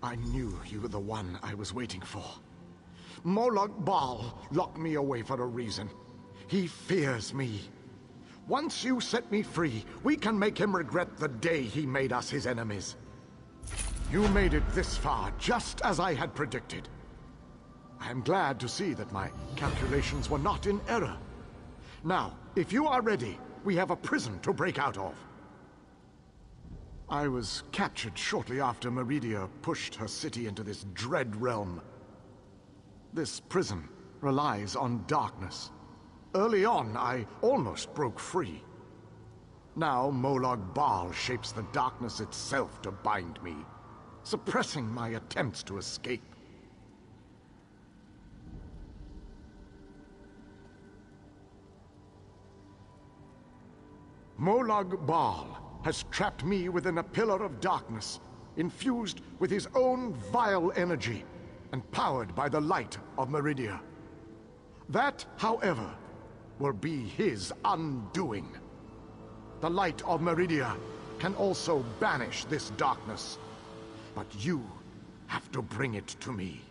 N: I knew you were the one I was waiting for. Molag Bal locked me away for a reason. He fears me. Once you set me free, we can make him regret the day he made us his enemies. You made it this far, just as I had predicted. I am glad to see that my calculations were not in error. Now, if you are ready, we have a prison to break out of. I was captured shortly after Meridia pushed her city into this dread realm. This prison relies on darkness. Early on, I almost broke free. Now Molag Bal shapes the darkness itself to bind me, suppressing my attempts to escape. Molag Bal has trapped me within a pillar of darkness, infused with his own vile energy, and powered by the light of Meridia. That, however, will be his undoing. The light of Meridia can also banish this darkness, but you have to bring it to me.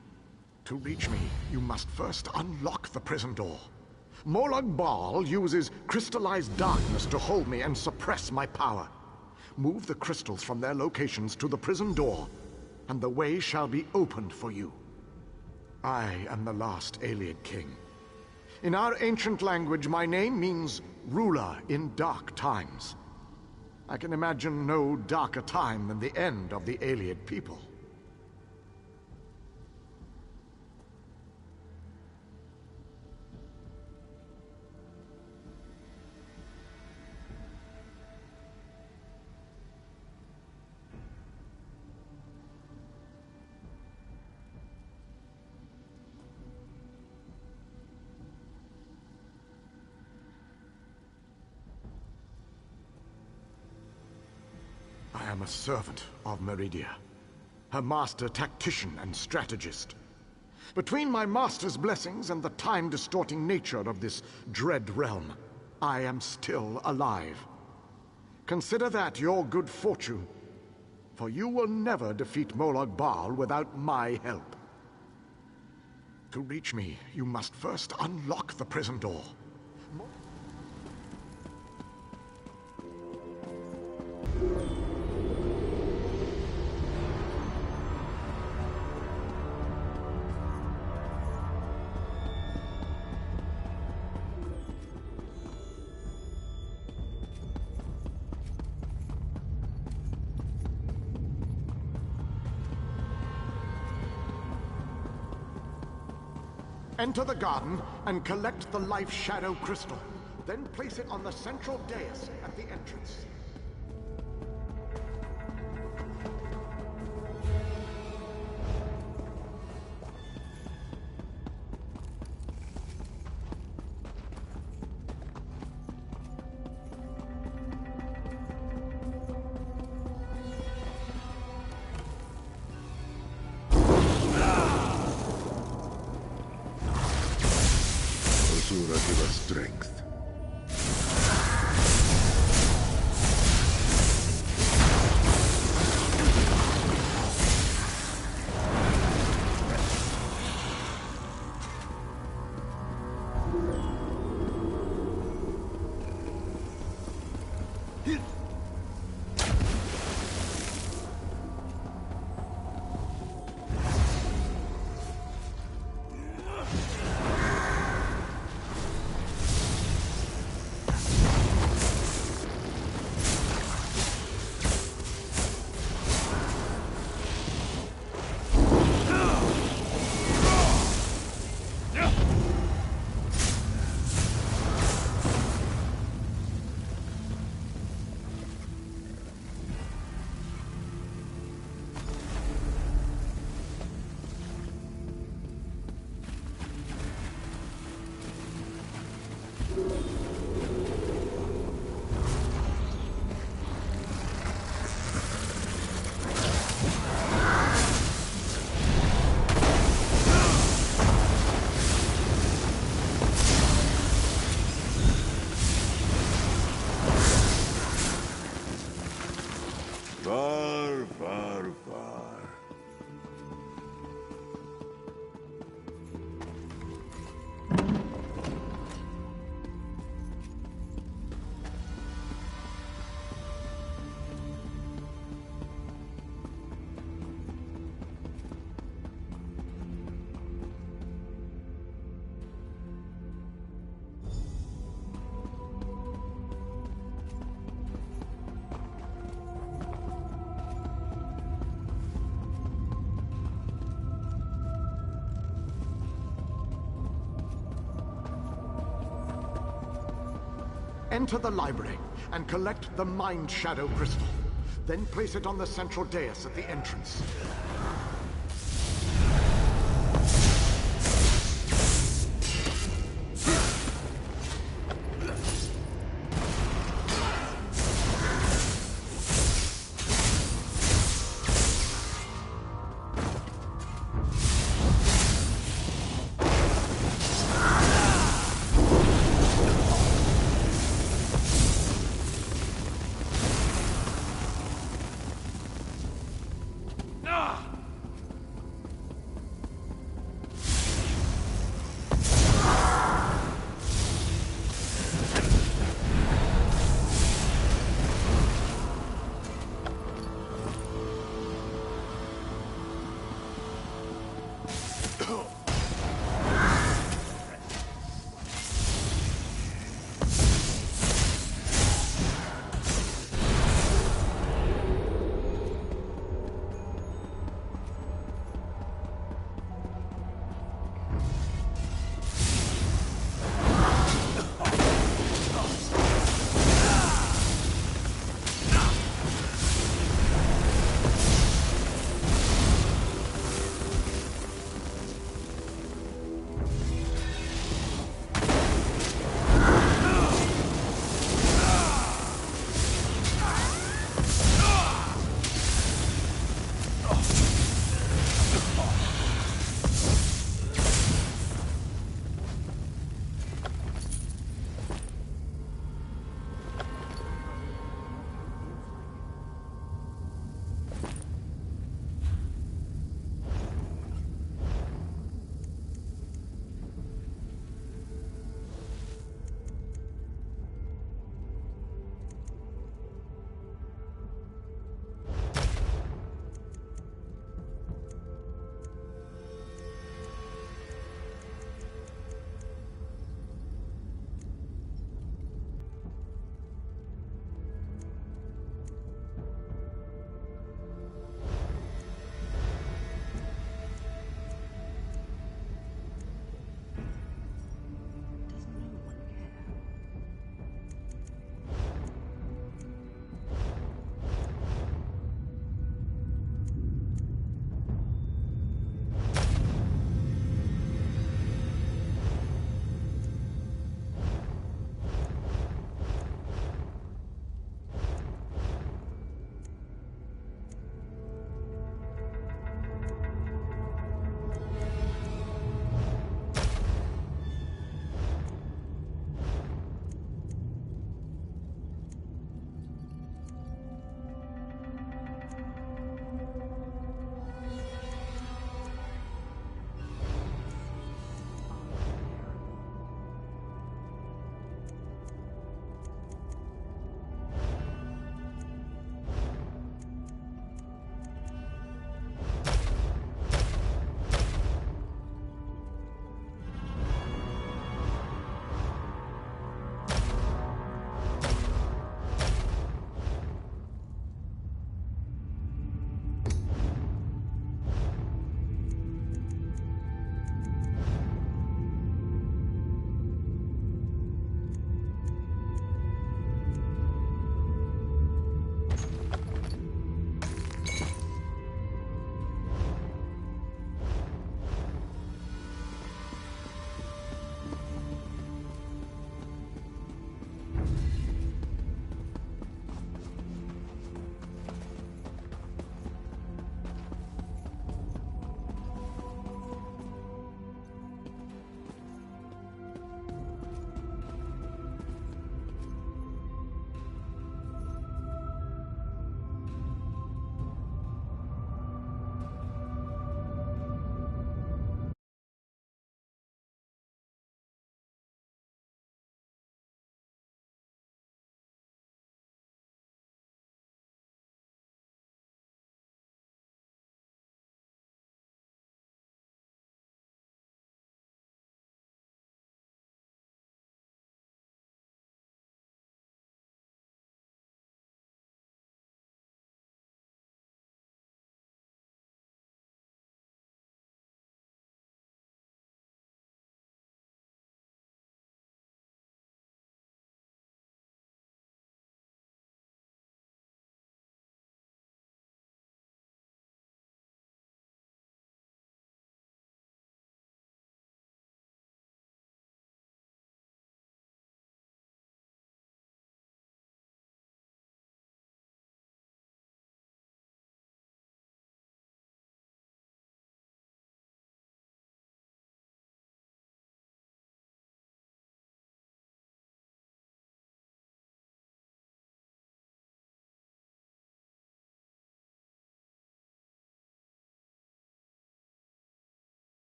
N: To reach me, you must first unlock the prison door. Molag Bal uses crystallized darkness to hold me and suppress my power. Move the crystals from their locations to the prison door, and the way shall be opened for you. I am the last Ayleid king. In our ancient language, my name means ruler in dark times. I can imagine no darker time than the end of the Ayleid people. I am a servant of Meridia, her master tactician and strategist. Between my master's blessings and the time-distorting nature of this dread realm, I am still alive. Consider that your good fortune, for you will never defeat Molag Bal without my help. To reach me, you must first unlock the prison door. Enter the garden and collect the Life Shadow Crystal. Then place it on the central dais at the entrance.
E: Give us strength.
N: Enter the library and collect the Mind Shadow Crystal. Then place it on the central dais at the entrance.